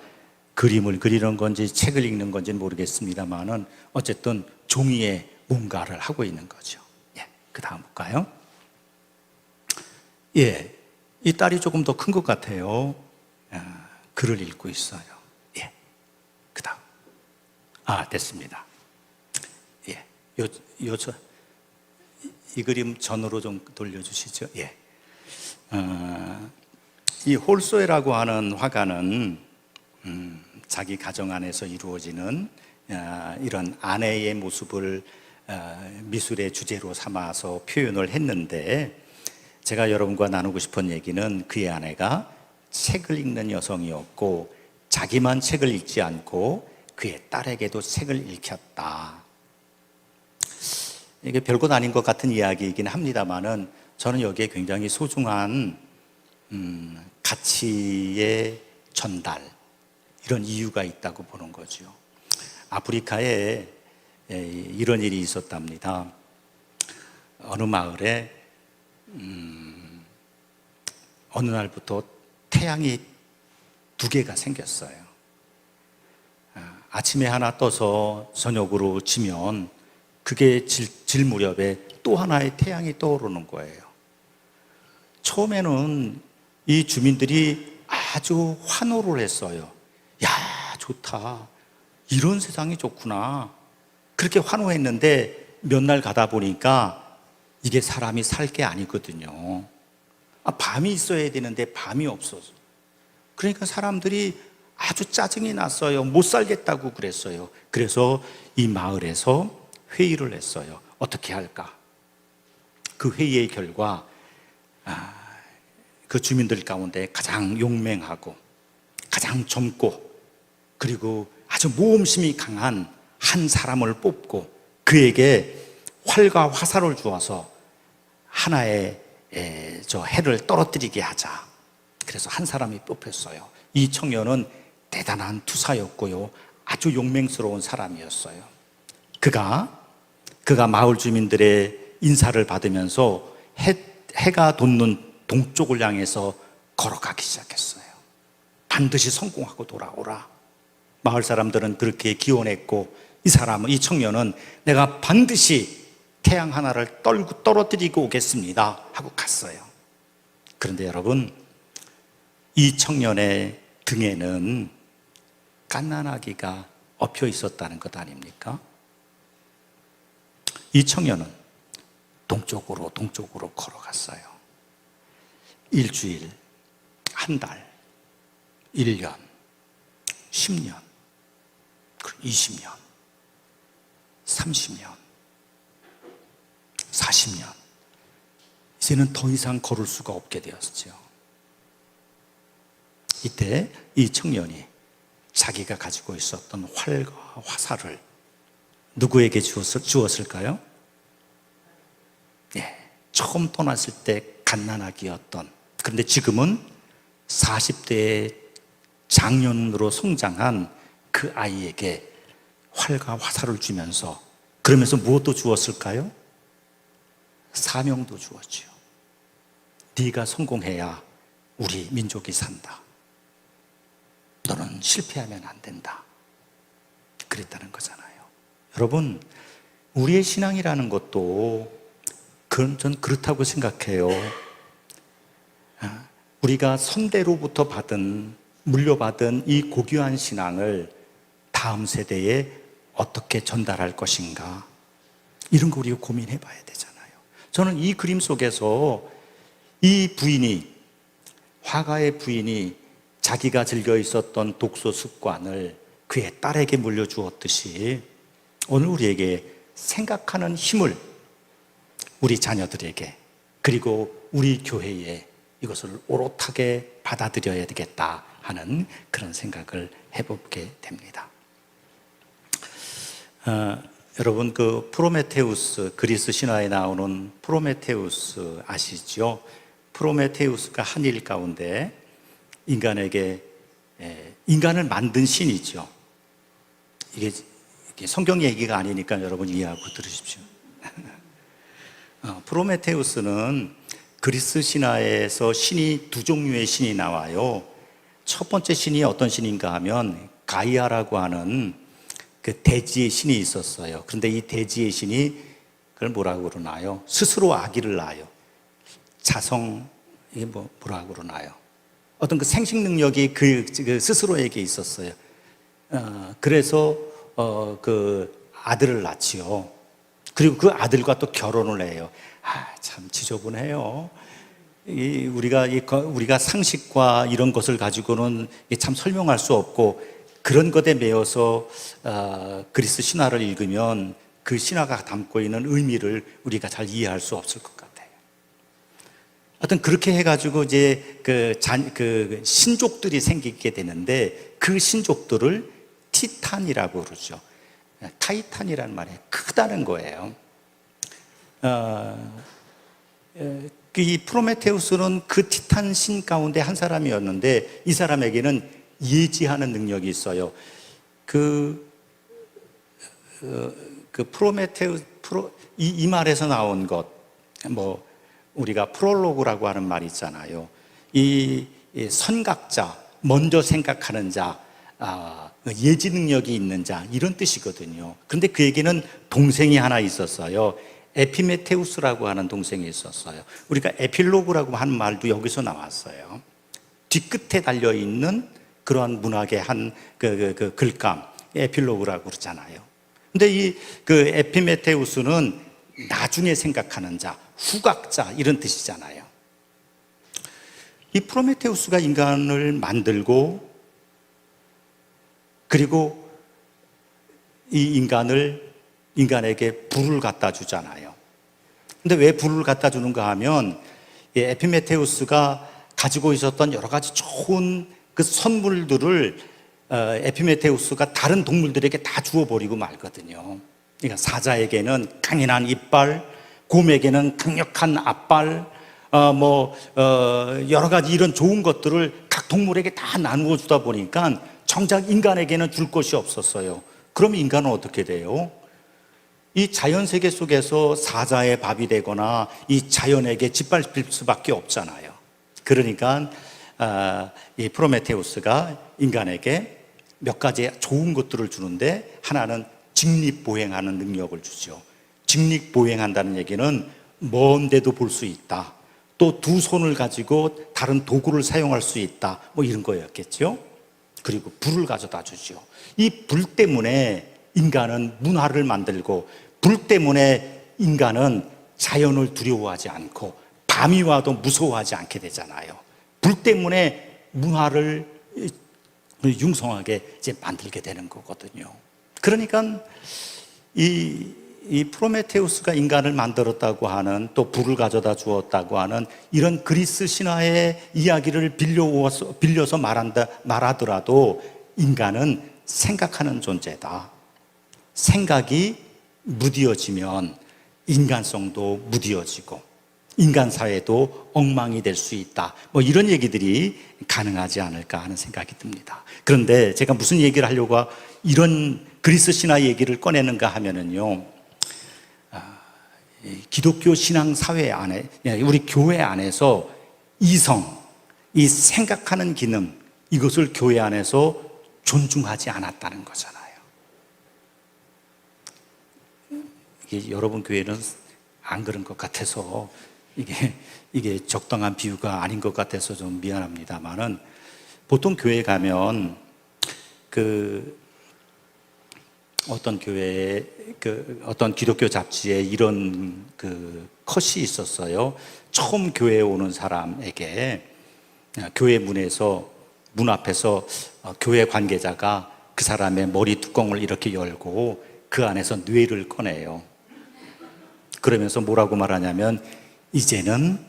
그림을 그리는 건지 책을 읽는 건지 모르겠습니다만은 어쨌든 종이에 뭔가를 하고 있는 거죠. 예, 그 다음 볼까요? 예, 이 딸이 조금 더 큰 것 같아요. 글을 읽고 있어요. 예, 그 다음. 됐습니다. 예, 이 그림 전으로 좀 돌려주시죠. 예. 이 홀소에라고 하는 화가는 자기 가정 안에서 이루어지는 이런 아내의 모습을 미술의 주제로 삼아서 표현을 했는데 제가 여러분과 나누고 싶은 얘기는 그의 아내가 책을 읽는 여성이었고 자기만 책을 읽지 않고 그의 딸에게도 책을 읽혔다. 이게 별것 아닌 것 같은 이야기이긴 합니다만은 저는 여기에 굉장히 소중한 가치의 전달 이런 이유가 있다고 보는 거죠. 아프리카에 이런 일이 있었답니다. 어느 마을에 어느 날부터 태양이 두 개가 생겼어요. 아침에 하나 떠서 저녁으로 지면 그게 질 무렵에 또 하나의 태양이 떠오르는 거예요. 처음에는 이 주민들이 아주 환호를 했어요. 야, 좋다. 이런 세상이 좋구나. 그렇게 환호했는데 몇 날 가다 보니까 이게 사람이 살 게 아니거든요. 밤이 있어야 되는데 밤이 없어서. 그러니까 사람들이 아주 짜증이 났어요. 못 살겠다고 그랬어요. 그래서 이 마을에서 회의를 했어요. 어떻게 할까? 그 회의의 결과 그 주민들 가운데 가장 용맹하고 가장 젊고 그리고 아주 모험심이 강한 한 사람을 뽑고 그에게 활과 화살을 주어서 하나의 해를 떨어뜨리게 하자. 그래서 한 사람이 뽑혔어요. 이 청년은 대단한 투사였고요. 아주 용맹스러운 사람이었어요. 그가 마을 주민들의 인사를 받으면서 해가 돋는 동쪽을 향해서 걸어가기 시작했어요. 반드시 성공하고 돌아오라. 마을 사람들은 그렇게 기원했고 이 청년은 내가 반드시 태양 하나를 떨어뜨리고 오겠습니다 하고 갔어요. 그런데 여러분, 이 청년의 등에는 갓난아기가 엎여 있었다는 것 아닙니까? 이 청년은 동쪽으로 걸어갔어요. 일주일, 한 달, 1년, 10년, 20년, 30년, 40년, 이제는 더 이상 걸을 수가 없게 되었죠. 이때 이 청년이 자기가 가지고 있었던 활과 화살을 누구에게 주었을까요? 예, 처음 떠났을 때 갓난아기였던, 그런데 지금은 40대의 장년으로 성장한 그 아이에게 활과 화살을 주면서, 그러면서 무엇도 주었을까요? 사명도 주었죠. 네가 성공해야 우리 민족이 산다. 너는 실패하면 안 된다. 그랬다는 거잖아요. 여러분, 우리의 신앙이라는 것도 전 그렇다고 생각해요. 우리가 선대로부터 물려받은 이 고귀한 신앙을 다음 세대에 어떻게 전달할 것인가, 이런 거 우리가 고민해 봐야 되잖아요. 저는 이 그림 속에서 이 부인이, 화가의 부인이 자기가 즐겨 있었던 독서 습관을 그의 딸에게 물려주었듯이 오늘 우리에게 생각하는 힘을 우리 자녀들에게, 그리고 우리 교회에 이것을 오롯하게 받아들여야 되겠다 하는 그런 생각을 해보게 됩니다. 여러분, 그 프로메테우스, 그리스 신화에 나오는 프로메테우스 아시죠? 프로메테우스가 한 일 가운데 인간에게, 인간을 만든 신이죠. 이게 성경 얘기가 아니니까 여러분 이해하고 들으십시오. 프로메테우스는 그리스 신화에서 신이 두 종류의 신이 나와요. 첫 번째 신이 어떤 신인가 하면 가이아라고 하는 그 대지의 신이 있었어요. 그런데 이 대지의 신이 그걸 뭐라고 그러나요? 스스로 아기를 낳아요. 이게 뭐라고 그러나요? 어떤 그 생식 능력이 그 스스로에게 있었어요. 그래서 그 아들을 낳지요. 그리고 그 아들과 또 결혼을 해요. 참 지저분해요. 우리가 상식과 이런 것을 가지고는 참 설명할 수 없고, 그런 것에 매여서 그리스 신화를 읽으면 그 신화가 담고 있는 의미를 우리가 잘 이해할 수 없을 것 같아요. 하여튼 그렇게 해가지고 이제 그 신족들이 생기게 되는데, 그 신족들을 티탄이라고 그러죠. 타이탄이라는 말이 크다는 거예요. 이 프로메테우스는 그 티탄 신 가운데 한 사람이었는데, 이 사람에게는 예지하는 능력이 있어요. 이 말에서 나온 것, 우리가 프롤로그라고 하는 말이 있잖아요. 이 선각자, 먼저 생각하는 자, 예지 능력이 있는 자, 이런 뜻이거든요. 그런데 그에게는 동생이 하나 있었어요. 에피메테우스라고 하는 동생이 있었어요. 우리가 에필로그라고 하는 말도 여기서 나왔어요. 뒤끝에 달려있는 그러한 문학의 한 글감, 에필로그라고 그러잖아요. 근데 그 에피메테우스는 나중에 생각하는 자, 후각자, 이런 뜻이잖아요. 이 프로메테우스가 인간을 만들고, 그리고 이 인간에게 불을 갖다 주잖아요. 근데 왜 불을 갖다 주는가 하면, 에피메테우스가 가지고 있었던 여러 가지 좋은 그 선물들을 에피메테우스가 다른 동물들에게 다 주워버리고 말거든요. 그러니까 사자에게는 강인한 이빨, 곰에게는 강력한 앞발, 여러 가지 이런 좋은 것들을 각 동물에게 다 나누어 주다 보니까 정작 인간에게는 줄 것이 없었어요. 그럼 인간은 어떻게 돼요? 이 자연 세계 속에서 사자의 밥이 되거나 이 자연에게 짓밟힐 수밖에 없잖아요. 그러니까 이 프로메테우스가 인간에게 몇 가지 좋은 것들을 주는데, 하나는 직립보행하는 능력을 주죠. 직립보행한다는 얘기는 먼 데도 볼 수 있다, 또 두 손을 가지고 다른 도구를 사용할 수 있다, 이런 거였겠죠. 그리고 불을 가져다 주죠. 이 불 때문에 인간은 문화를 만들고, 불 때문에 인간은 자연을 두려워하지 않고 밤이 와도 무서워하지 않게 되잖아요. 불 때문에 문화를 융성하게 이제 만들게 되는 거거든요. 그러니까 이 이 프로메테우스가 인간을 만들었다고 하는, 또 불을 가져다 주었다고 하는 이런 그리스 신화의 이야기를 빌려서 말하더라도 인간은 생각하는 존재다. 생각이 무뎌지면 인간성도 무뎌지고 인간 사회도 엉망이 될 수 있다. 뭐 이런 얘기들이 가능하지 않을까 하는 생각이 듭니다. 그런데 제가 무슨 얘기를 하려고 이런 그리스 신화 얘기를 꺼내는가 하면은요, 기독교 신앙 사회 안에, 우리 교회 안에서 이성, 이 생각하는 기능, 이것을 교회 안에서 존중하지 않았다는 거잖아요. 이게 여러분 교회는 안 그런 것 같아서 이게 적당한 비유가 아닌 것 같아서 좀 미안합니다만은, 보통 교회 가면 어떤 교회에 어떤 기독교 잡지에 이런 컷이 있었어요. 처음 교회에 오는 사람에게 교회 문 앞에서 교회 관계자가 그 사람의 머리 뚜껑을 이렇게 열고 그 안에서 뇌를 꺼내요. 그러면서 뭐라고 말하냐면, 이제는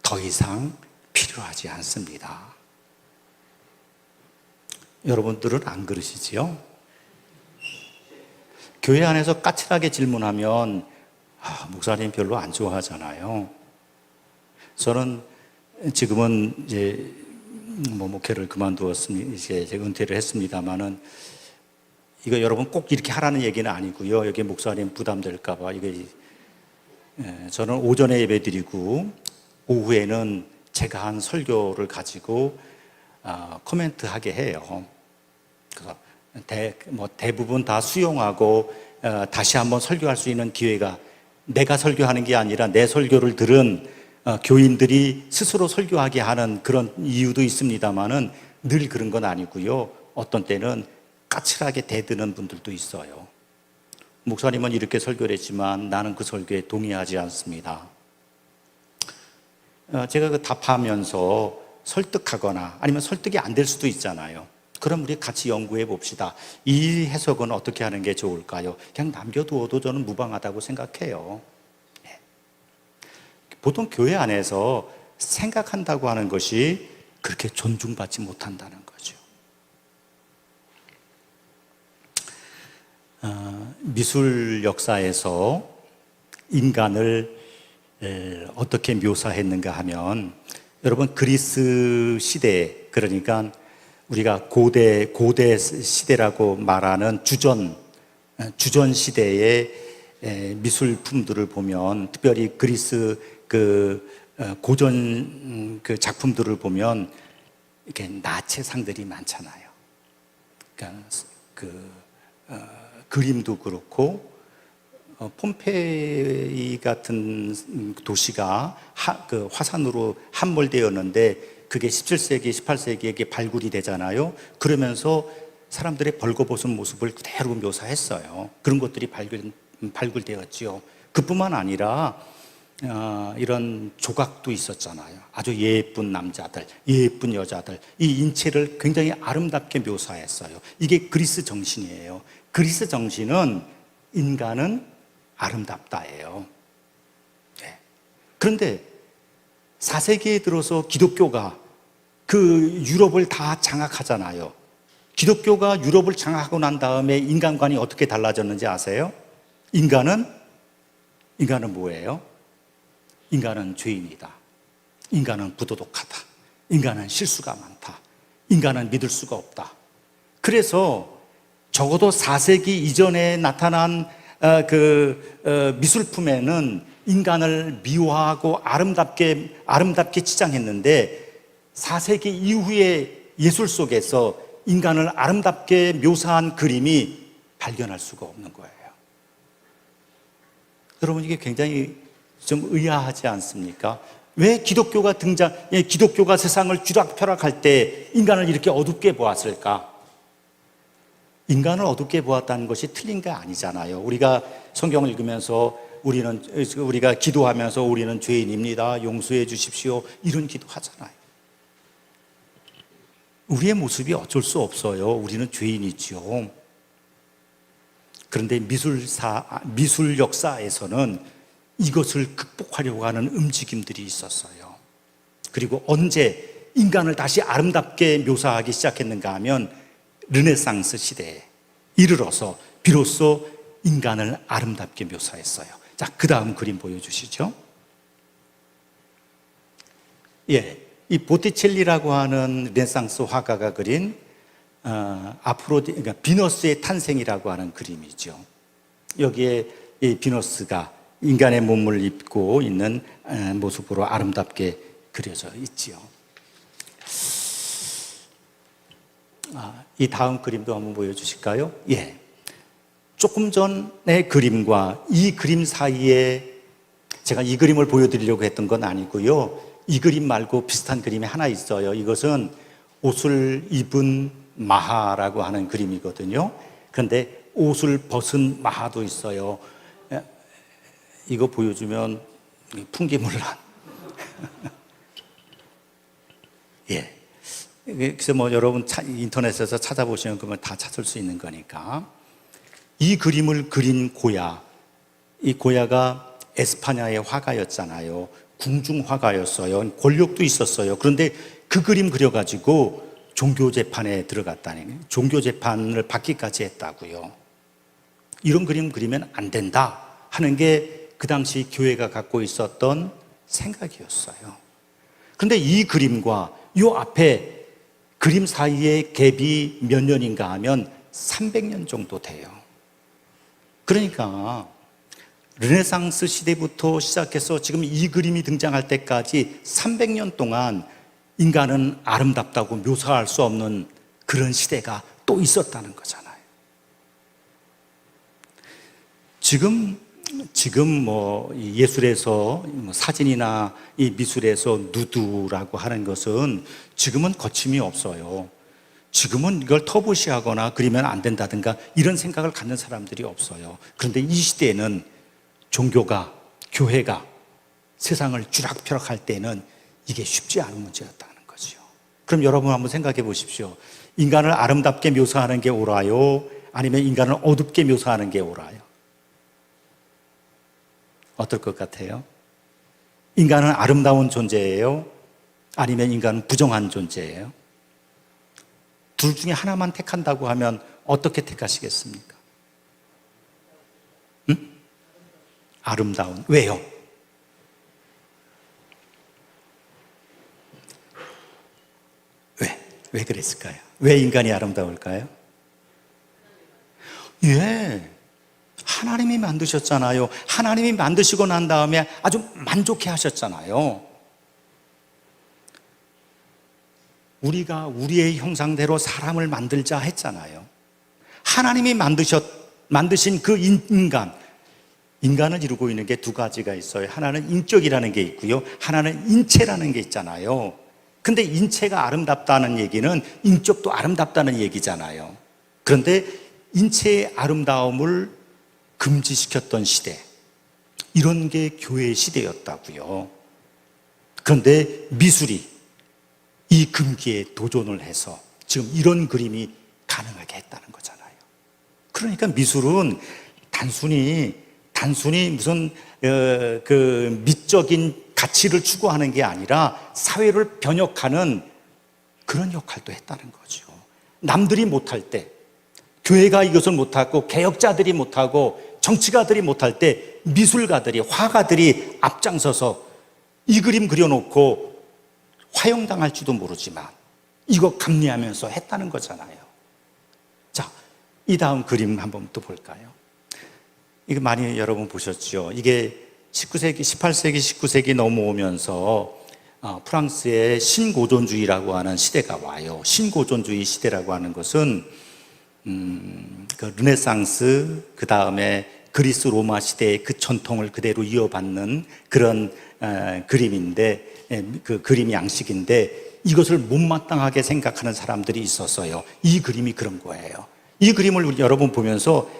더 이상 필요하지 않습니다. 여러분들은 안 그러시지요? 교회 안에서 까칠하게 질문하면 목사님 별로 안 좋아하잖아요. 저는 지금은 이제 목회를 그만두었습니다. 이제 은퇴를 했습니다만은, 이거 여러분 꼭 이렇게 하라는 얘기는 아니고요. 여기 목사님 부담될까봐 저는 오전에 예배 드리고 오후에는 제가 한 설교를 가지고 코멘트하게 해요. 그래서 대부분 다 수용하고 다시 한번 설교할 수 있는 기회가, 내가 설교하는 게 아니라 내 설교를 들은 교인들이 스스로 설교하게 하는 그런 이유도 있습니다만은 늘 그런 건 아니고요. 어떤 때는 까칠하게 대드는 분들도 있어요. 목사님은 이렇게 설교를 했지만 나는 그 설교에 동의하지 않습니다. 제가 답하면서 설득하거나 아니면 설득이 안 될 수도 있잖아요. 그럼 우리 같이 연구해 봅시다. 이 해석은 어떻게 하는 게 좋을까요? 그냥 남겨두어도 저는 무방하다고 생각해요. 보통 교회 안에서 생각한다고 하는 것이 그렇게 존중받지 못한다는 거죠. 미술 역사에서 인간을 어떻게 묘사했는가 하면, 여러분 그리스 시대, 그러니까 우리가 고대 시대라고 말하는 주전 시대의 미술품들을 보면, 특별히 그리스 고전 작품들을 보면 이렇게 나체상들이 많잖아요. 그러니까 그림도 그렇고, 폼페이 같은 도시가 화산으로 함몰되었는데 그게 17세기, 18세기에 발굴이 되잖아요. 그러면서 사람들의 벌거벗은 모습을 그대로 묘사했어요. 그런 것들이 발굴되었지요. 그뿐만 아니라 이런 조각도 있었잖아요. 아주 예쁜 남자들, 예쁜 여자들, 이 인체를 굉장히 아름답게 묘사했어요. 이게 그리스 정신이에요. 그리스 정신은 인간은 아름답다예요. 네. 그런데 4세기에 들어서 기독교가 유럽을 다 장악하잖아요. 기독교가 유럽을 장악하고 난 다음에 인간관이 어떻게 달라졌는지 아세요? 인간은 뭐예요? 인간은 죄인이다. 인간은 부도덕하다. 인간은 실수가 많다. 인간은 믿을 수가 없다. 그래서 적어도 4세기 이전에 나타난 미술품에는 인간을 미화하고 아름답게 치장했는데, 4세기 이후의 예술 속에서 인간을 아름답게 묘사한 그림이 발견할 수가 없는 거예요. 여러분, 이게 굉장히 좀 의아하지 않습니까? 왜 기독교가 세상을 쥐락펴락할 때 인간을 이렇게 어둡게 보았을까? 인간을 어둡게 보았다는 것이 틀린 게 아니잖아요. 우리가 성경을 읽으면서 우리가 기도하면서 우리는 죄인입니다, 용서해 주십시오, 이런 기도하잖아요. 우리의 모습이 어쩔 수 없어요. 우리는 죄인이지요. 그런데 미술 역사에서는 이것을 극복하려고 하는 움직임들이 있었어요. 그리고 언제 인간을 다시 아름답게 묘사하기 시작했는가 하면 르네상스 시대에 이르러서 비로소 인간을 아름답게 묘사했어요. 자, 그 다음 그림 보여주시죠. 예, 이 보티첼리라고 하는 르네상스 화가가 그린 그러니까 비너스의 탄생이라고 하는 그림이죠. 여기에 이 비너스가 인간의 몸을 입고 있는 모습으로 아름답게 그려져 있지요. 이 다음 그림도 한번 보여주실까요? 예. 조금 전의 그림과 이 그림 사이에 제가 이 그림을 보여드리려고 했던 건 아니고요. 이 그림 말고 비슷한 그림이 하나 있어요. 이것은 옷을 입은 마하라고 하는 그림이거든요. 그런데 옷을 벗은 마하도 있어요. 이거 보여주면 풍기문란. 예. 그래서 뭐 여러분 인터넷에서 찾아보시면 그러면 다 찾을 수 있는 거니까. 이 그림을 그린 고야, 이 고야가 에스파냐의 화가였잖아요. 궁중 화가였어요. 권력도 있었어요. 그런데 그 그림 그려가지고 종교 재판에 들어갔다니, 종교 재판을 받기까지 했다고요. 이런 그림 그리면 안 된다 하는 게 그 당시 교회가 갖고 있었던 생각이었어요. 그런데 이 그림과 이 앞에 그림 사이의 갭이 몇 년인가 하면 300년 정도 돼요. 그러니까 르네상스 시대부터 시작해서 지금 이 그림이 등장할 때까지 300년 동안 인간은 아름답다고 묘사할 수 없는 그런 시대가 또 있었다는 거잖아요. 지금 뭐 예술에서 사진이나 이 미술에서 누드라고 하는 것은 지금은 거침이 없어요. 지금은 이걸 터부시하거나 그리면 안 된다든가 이런 생각을 갖는 사람들이 없어요. 그런데 이 시대에는 종교가, 교회가 세상을 쥐락펴락할 때는 이게 쉽지 않은 문제였다는 거죠. 그럼 여러분 한번 생각해 보십시오. 인간을 아름답게 묘사하는 게 옳아요? 아니면 인간을 어둡게 묘사하는 게 옳아요? 어떨 것 같아요? 인간은 아름다운 존재예요? 아니면 인간은 부정한 존재예요? 둘 중에 하나만 택한다고 하면 어떻게 택하시겠습니까? 응? 아름다운. 왜요? 왜 그랬을까요? 왜 인간이 아름다울까요? 예. 하나님이 만드셨잖아요. 하나님이 만드시고 난 다음에 아주 만족해 하셨잖아요. 우리가 우리의 형상대로 사람을 만들자 했잖아요. 하나님이 만드신 그 인간을 이루고 있는 게 두 가지가 있어요. 하나는 인격이라는 게 있고요. 하나는 인체라는 게 있잖아요. 근데 인체가 아름답다는 얘기는 인격도 아름답다는 얘기잖아요. 그런데 인체의 아름다움을 금지시켰던 시대, 이런 게 교회의 시대였다고요. 그런데 미술이 이 금기에 도전을 해서 지금 이런 그림이 가능하게 했다는 거잖아요. 그러니까 미술은 단순히 무슨 그 미적인 가치를 추구하는 게 아니라 사회를 변혁하는 그런 역할도 했다는 거죠. 남들이 못할 때, 교회가 이것을 못하고 개혁자들이 못하고 정치가들이 못할 때 미술가들이, 화가들이 앞장서서 이 그림 그려놓고 화형당할지도 모르지만 이거 감리하면서 했다는 거잖아요. 자, 이 다음 그림 한번 또 볼까요? 이거 많이 여러분 보셨죠? 이게 18세기, 19세기 넘어오면서 프랑스의 신고전주의라고 하는 시대가 와요. 신고전주의 시대라고 하는 것은 그 르네상스, 그 다음에 그리스 로마 시대의 그 전통을 그대로 이어받는 그런 그림인데, 그 그림 양식인데 이것을 못마땅하게 생각하는 사람들이 있었어요. 이 그림이 그런 거예요. 이 그림을 여러분 보면서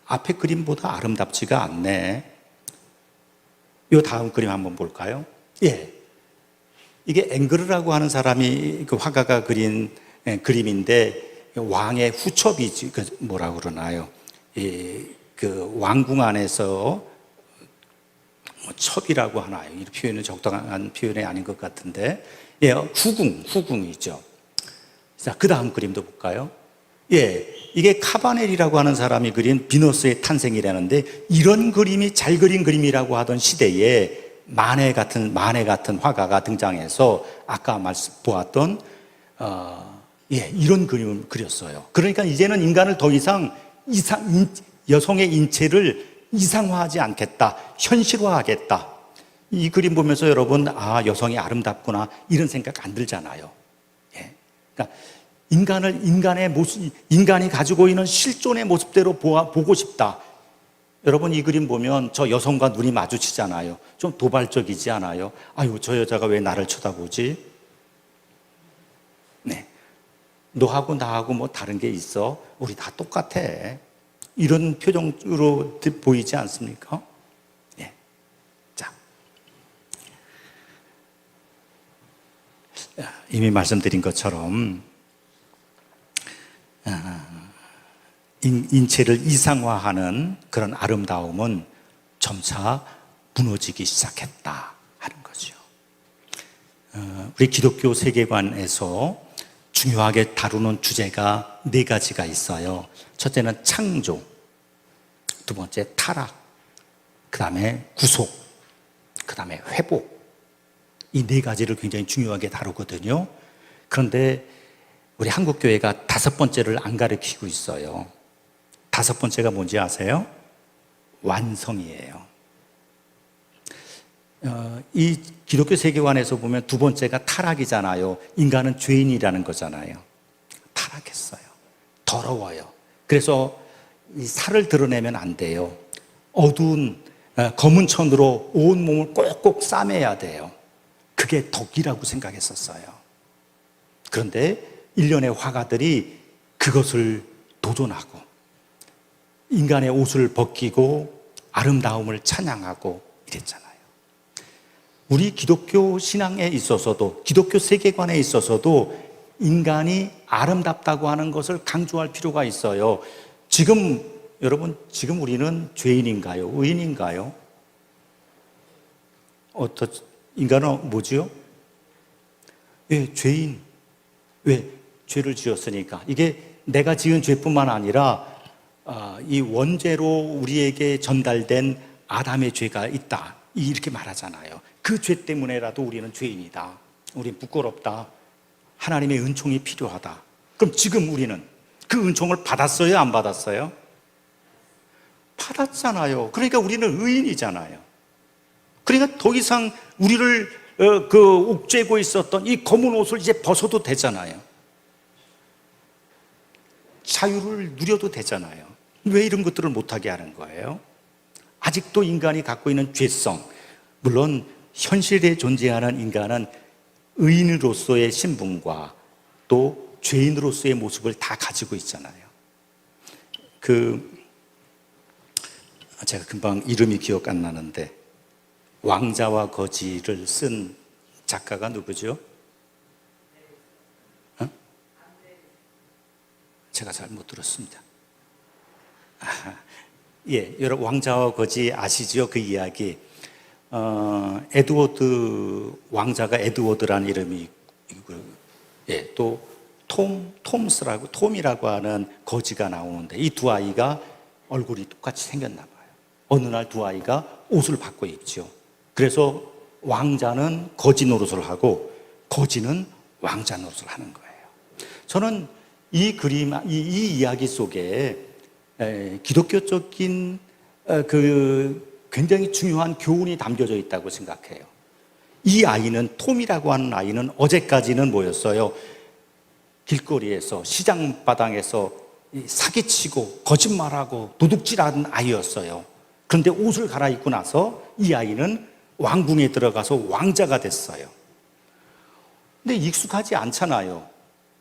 앞에 그림보다 아름답지가 않네. 이 다음 그림 한번 볼까요? 예. 이게 앵그르라고 하는 사람이, 그 화가가 그린 그림인데 왕의 후첩이지, 뭐라고 그러나요? 그 왕궁 안에서 뭐 첩이라고 하나요? 이 표현은 적당한 표현이 아닌 것 같은데, 예, 후궁이죠. 자, 그 다음 그림도 볼까요? 예, 이게 카바넬이라고 하는 사람이 그린 비너스의 탄생이라는데, 이런 그림이 잘 그린 그림이라고 하던 시대에 마네 같은 화가가 등장해서 아까 보았던 이런 그림을 그렸어요. 그러니까 이제는 인간을 더 이상 여성의 인체를 이상화하지 않겠다, 현실화하겠다. 이 그림 보면서 여러분, 여성이 아름답구나 이런 생각 안 들잖아요. 예. 그러니까 인간의 모습, 인간이 가지고 있는 실존의 모습대로 보고 싶다. 여러분, 이 그림 보면 저 여성과 눈이 마주치잖아요. 좀 도발적이지 않아요? 아유, 저 여자가 왜 나를 쳐다보지? 네. 너하고 나하고 뭐 다른 게 있어? 우리 다 똑같아. 이런 표정으로 보이지 않습니까? 예. 자. 이미 말씀드린 것처럼, 인체를 이상화하는 그런 아름다움은 점차 무너지기 시작했다 하는 거죠. 우리 기독교 세계관에서 중요하게 다루는 주제가 4가지가 있어요. 첫째는 창조, 두 번째 타락, 그 다음에 구속, 그 다음에 회복. 이 4가지를 굉장히 중요하게 다루거든요. 그런데 우리 한국교회가 5번째를 안 가르치고 있어요. 5번째가 뭔지 아세요? 완성이에요. 이 기독교 세계관에서 보면 2번째가 타락이잖아요. 인간은 죄인이라는 거잖아요. 타락했어요. 더러워요. 그래서 이 살을 드러내면 안 돼요. 어두운 검은 천으로 온 몸을 꼭꼭 싸매야 돼요. 그게 덕이라고 생각했었어요. 그런데 일련의 화가들이 그것을 도전하고 인간의 옷을 벗기고 아름다움을 찬양하고 이랬잖아요. 우리 기독교 신앙에 있어서도, 기독교 세계관에 있어서도 인간이 아름답다고 하는 것을 강조할 필요가 있어요. 여러분, 지금 우리는 죄인인가요? 의인인가요? 인간은 뭐지요? 예, 죄인. 왜? 죄를 지었으니까. 이게 내가 지은 죄뿐만 아니라 이 원죄로 우리에게 전달된 아담의 죄가 있다, 이렇게 말하잖아요. 그 죄 때문에라도 우리는 죄인이다, 우리는 부끄럽다, 하나님의 은총이 필요하다. 그럼 지금 우리는 그 은총을 받았어요? 안 받았어요? 받았잖아요. 그러니까 우리는 의인이잖아요. 그러니까 더 이상 우리를 옥죄고 있었던 이 검은 옷을 이제 벗어도 되잖아요. 자유를 누려도 되잖아요. 왜 이런 것들을 못하게 하는 거예요? 아직도 인간이 갖고 있는 죄성, 물론 현실에 존재하는 인간은 의인으로서의 신분과 또 죄인으로서의 모습을 다 가지고 있잖아요. 제가 금방 이름이 기억 안 나는데, 왕자와 거지를 쓴 작가가 누구죠? 제가 잘 못 들었습니다. 예, 여러분 왕자와 거지 아시죠? 그 이야기. 에드워드, 왕자가 에드워드라는 이름이 있고, 예, 또 톰이라고 하는 거지가 나오는데, 이 두 아이가 얼굴이 똑같이 생겼나 봐요. 어느 날 두 아이가 옷을 바꿔 입죠. 그래서 왕자는 거지 노릇을 하고 거지는 왕자 노릇을 하는 거예요. 저는 이 그림, 이 이야기 속에 기독교적인 굉장히 중요한 교훈이 담겨져 있다고 생각해요. 이 아이는, 톰이라고 하는 아이는 어제까지는 뭐였어요? 길거리에서, 시장바닥에서 사기치고 거짓말하고 도둑질하는 아이였어요. 그런데 옷을 갈아입고 나서 이 아이는 왕궁에 들어가서 왕자가 됐어요. 근데 익숙하지 않잖아요.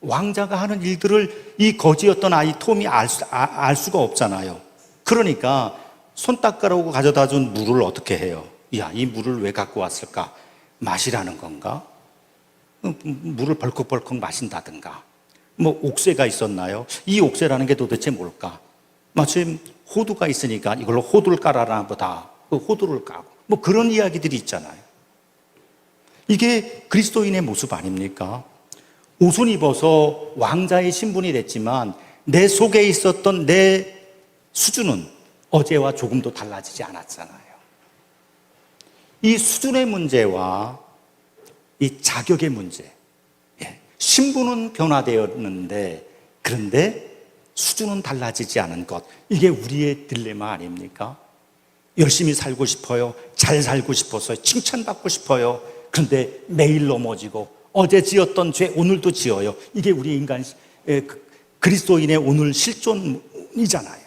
왕자가 하는 일들을 이 거지였던 아이 톰이 알 수가 없잖아요. 그러니까 손닦아라고 가져다 준 물을 어떻게 해요? 야, 이 물을 왜 갖고 왔을까? 마시라는 건가? 물을 벌컥벌컥 마신다든가. 뭐 옥새가 있었나요? 이 옥새라는 게 도대체 뭘까? 마침 호두가 있으니까 이걸로 호두를 깔아라 보다 그 호두를 까고 뭐 그런 이야기들이 있잖아요. 이게 그리스도인의 모습 아닙니까? 옷을 입어서 왕자의 신분이 됐지만 내 속에 있었던 내 수준은 어제와 조금도 달라지지 않았잖아요. 이 수준의 문제와 이 자격의 문제, 신분은 변화되었는데 그런데 수준은 달라지지 않은 것, 이게 우리의 딜레마 아닙니까? 열심히 살고 싶어요. 잘 살고 싶어서 칭찬받고 싶어요. 그런데 매일 넘어지고 어제 지었던 죄 오늘도 지어요. 이게 우리 인간 그리스도인의 오늘 실존이잖아요.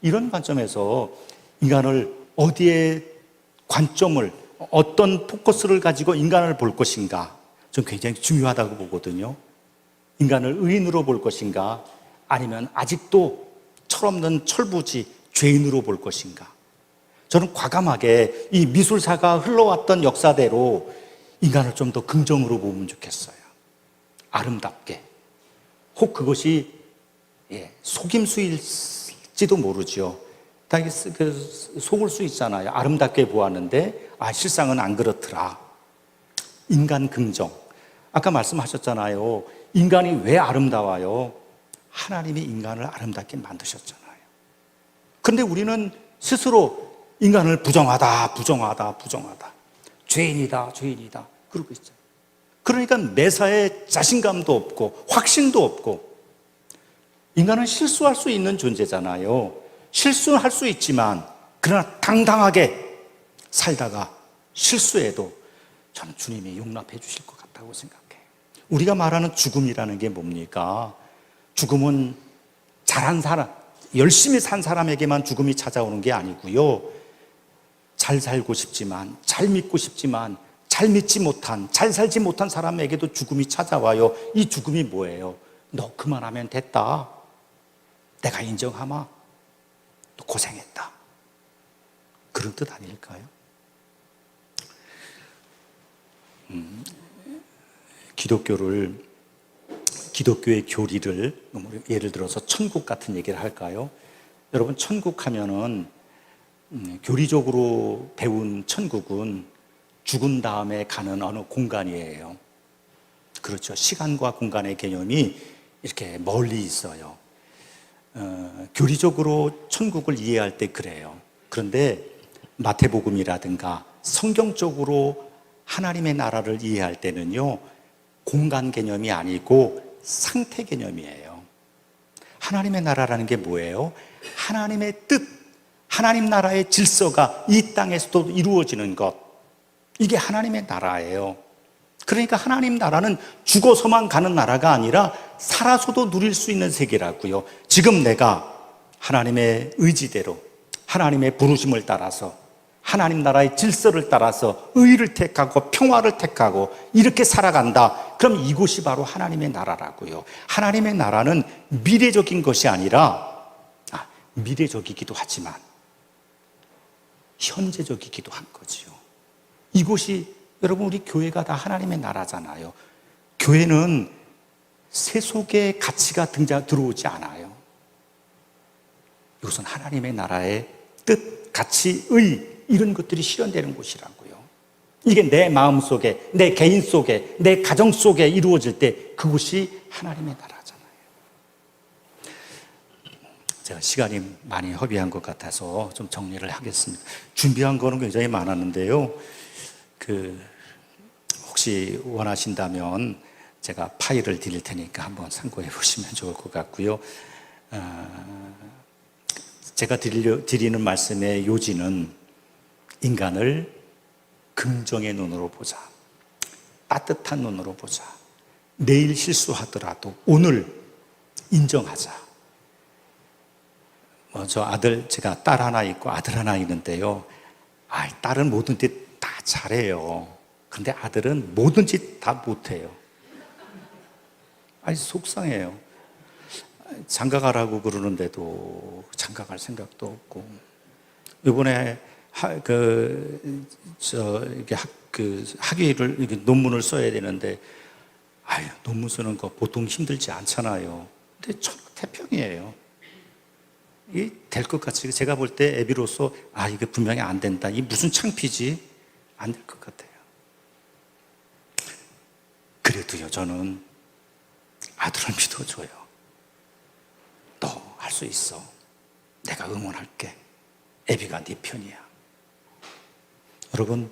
이런 관점에서 인간을 어디에 관점을 어떤 포커스를 가지고 인간을 볼 것인가 좀 굉장히 중요하다고 보거든요. 인간을 의인으로 볼 것인가 아니면 아직도 철없는 철부지 죄인으로 볼 것인가. 저는 과감하게 이 미술사가 흘러왔던 역사대로 인간을 좀 더 긍정으로 보면 좋겠어요. 아름답게. 혹 그것이 속임수일지도 모르죠. 속을 수 있잖아요. 아름답게 보았는데 실상은 안 그렇더라. 인간 긍정. 아까 말씀하셨잖아요. 인간이 왜 아름다워요? 하나님이 인간을 아름답게 만드셨잖아요. 그런데 우리는 스스로 인간을 부정하다. 죄인이다. 그러고 있잖아요. 그러니까 매사에 자신감도 없고 확신도 없고. 인간은 실수할 수 있는 존재잖아요. 실수할 수 있지만 그러나 당당하게 살다가 실수해도 저는 주님이 용납해 주실 것 같다고 생각해요. 우리가 말하는 죽음이라는 게 뭡니까? 죽음은 잘한 사람, 열심히 산 사람에게만 죽음이 찾아오는 게 아니고요. 잘 살고 싶지만, 잘 믿고 싶지만, 잘 믿지 못한, 잘 살지 못한 사람에게도 죽음이 찾아와요. 이 죽음이 뭐예요? 너 그만하면 됐다. 내가 인정하마. 너 고생했다. 그런 뜻 아닐까요? 기독교의 교리를 예를 들어서 천국 같은 얘기를 할까요? 여러분, 천국 하면은 교리적으로 배운 천국은 죽은 다음에 가는 어느 공간이에요. 그렇죠. 시간과 공간의 개념이 이렇게 멀리 있어요. 교리적으로 천국을 이해할 때 그래요. 그런데 마태복음이라든가 성경적으로 하나님의 나라를 이해할 때는요, 공간 개념이 아니고 상태 개념이에요. 하나님의 나라라는 게 뭐예요? 하나님의 뜻, 하나님 나라의 질서가 이 땅에서도 이루어지는 것. 이게 하나님의 나라예요. 그러니까 하나님 나라는 죽어서만 가는 나라가 아니라 살아서도 누릴 수 있는 세계라고요. 지금 내가 하나님의 의지대로, 하나님의 부르심을 따라서, 하나님 나라의 질서를 따라서 의를 택하고 평화를 택하고 이렇게 살아간다. 그럼 이곳이 바로 하나님의 나라라고요. 하나님의 나라는 미래적인 것이 아니라 미래적이기도 하지만 현재적이기도 한 거지요. 이곳이 여러분, 우리 교회가 다 하나님의 나라잖아요. 교회는 세속의 가치가 들어오지 않아요. 이것은 하나님의 나라의 뜻, 가치, 의, 이런 것들이 실현되는 곳이라고요. 이게 내 마음 속에, 내 개인 속에, 내 가정 속에 이루어질 때 그것이 하나님의 나라잖아요. 제가 시간이 많이 허비한 것 같아서 좀 정리를 하겠습니다. 준비한 거는 굉장히 많았는데요. 혹시 원하신다면 제가 파일을 드릴 테니까 한번 참고해 보시면 좋을 것 같고요. 제가 드리는 말씀의 요지는 인간을 긍정의 눈으로 보자. 따뜻한 눈으로 보자. 내일 실수하더라도 오늘 인정하자. 제가 딸 하나 있고 아들 하나 있는데요. 딸은 뭐든지 다 잘해요. 근데 아들은 뭐든지 다 못해요. 속상해요. 장가 가라고 그러는데도 장가 갈 생각도 없고. 이번에 학위를, 논문을 써야 되는데, 논문 쓰는 거 보통 힘들지 않잖아요. 근데 천하태평이에요. 될 것 같이 제가 볼 때 애비로서 이게 분명히 안 된다. 이 무슨 창피지? 안 될 것 같아요. 그래도요, 저는 아들을 믿어줘요. 너 할 수 있어. 내가 응원할게. 애비가 네 편이야. 여러분,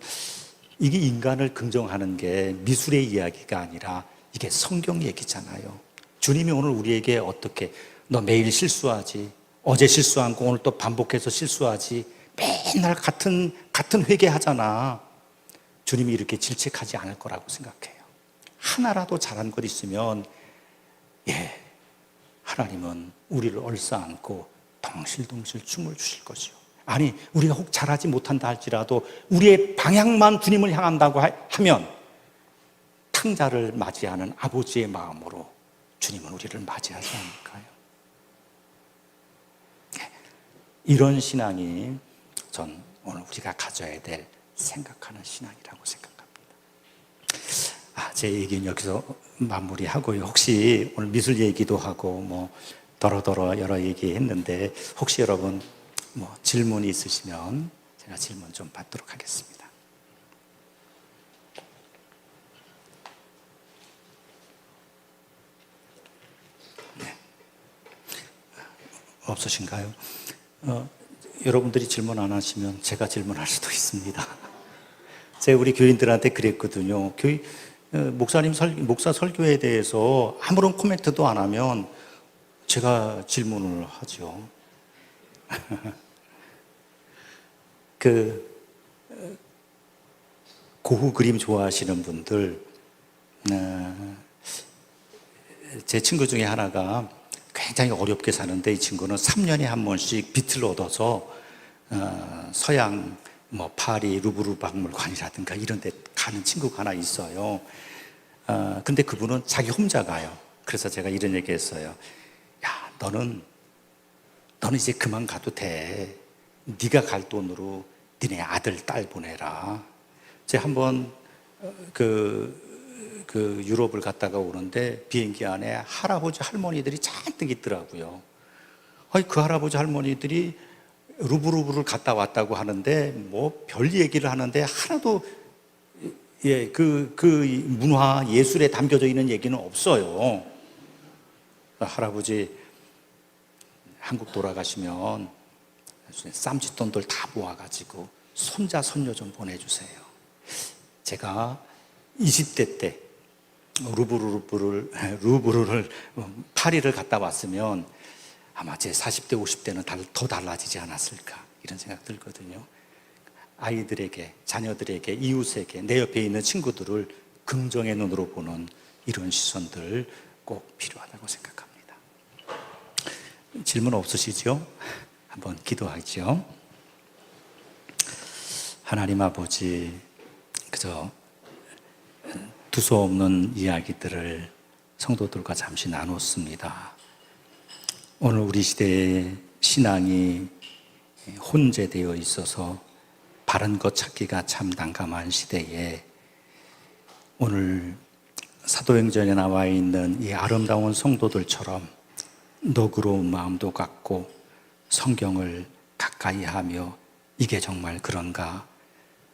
이게 인간을 긍정하는 게 미술의 이야기가 아니라 이게 성경 얘기잖아요. 주님이 오늘 우리에게 어떻게, 너 매일 실수하지, 어제 실수한 거 오늘 또 반복해서 실수하지, 맨날 같은 회개하잖아. 주님이 이렇게 질책하지 않을 거라고 생각해요. 하나라도 잘한 것 있으면 하나님은 우리를 얼싸안고 덩실덩실 춤을 주실 것이요. 아니, 우리가 혹 잘하지 못한다 할지라도 우리의 방향만 주님을 향한다고 하면 탕자를 맞이하는 아버지의 마음으로 주님은 우리를 맞이하지 않을까요? 이런 신앙이 전 오늘 우리가 가져야 될 생각하는 신앙이라고 생각합니다. 제 얘기는 여기서 마무리하고요. 혹시 오늘 미술 얘기도 하고 더러더러 여러 얘기 했는데 혹시 여러분 질문이 있으시면 제가 질문 좀 받도록 하겠습니다. 네. 없으신가요? 여러분들이 질문 안 하시면 제가 질문할 수도 있습니다. 제가 우리 교인들한테 그랬거든요. 목사 설교에 대해서 아무런 코멘트도 안 하면 제가 질문을 하죠. 고흐 그림 좋아하시는 분들, 제 친구 중에 하나가 굉장히 어렵게 사는데 이 친구는 3년에 한 번씩 빚을 얻어서 서양 파리 루브르 박물관이라든가 이런 데 가는 친구가 하나 있어요. 근데 그분은 자기 혼자 가요. 그래서 제가 이런 얘기 했어요. 야, 너는 이제 그만 가도 돼. 네가 갈 돈으로 니네 아들, 딸 보내라. 제가 한번 유럽을 갔다가 오는데 비행기 안에 할아버지 할머니들이 잔뜩 있더라고요. 그 할아버지 할머니들이 루브르를 갔다 왔다고 하는데 별 얘기를 하는데 하나도 그 문화 예술에 담겨져 있는 얘기는 없어요. 할아버지 한국 돌아가시면 쌈짓돈들 다 모아가지고 손자 손녀 좀 보내주세요. 제가 20대 때 루브르를 파리를 갔다 왔으면 아마 제 40대 50대는 더 달라지지 않았을까 이런 생각 들거든요. 아이들에게, 자녀들에게, 이웃에게, 내 옆에 있는 친구들을 긍정의 눈으로 보는 이런 시선들 꼭 필요하다고 생각합니다. 질문 없으시죠? 한번 기도하죠. 하나님 아버지, 그저 두서없는 이야기들을 성도들과 잠시 나눴습니다. 오늘 우리 시대의 신앙이 혼재되어 있어서 바른 것 찾기가 참 난감한 시대에 오늘 사도행전에 나와 있는 이 아름다운 성도들처럼 너그러운 마음도 갖고 성경을 가까이 하며 이게 정말 그런가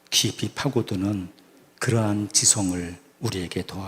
깊이 파고드는 그러한 지성을 우리에게 더하여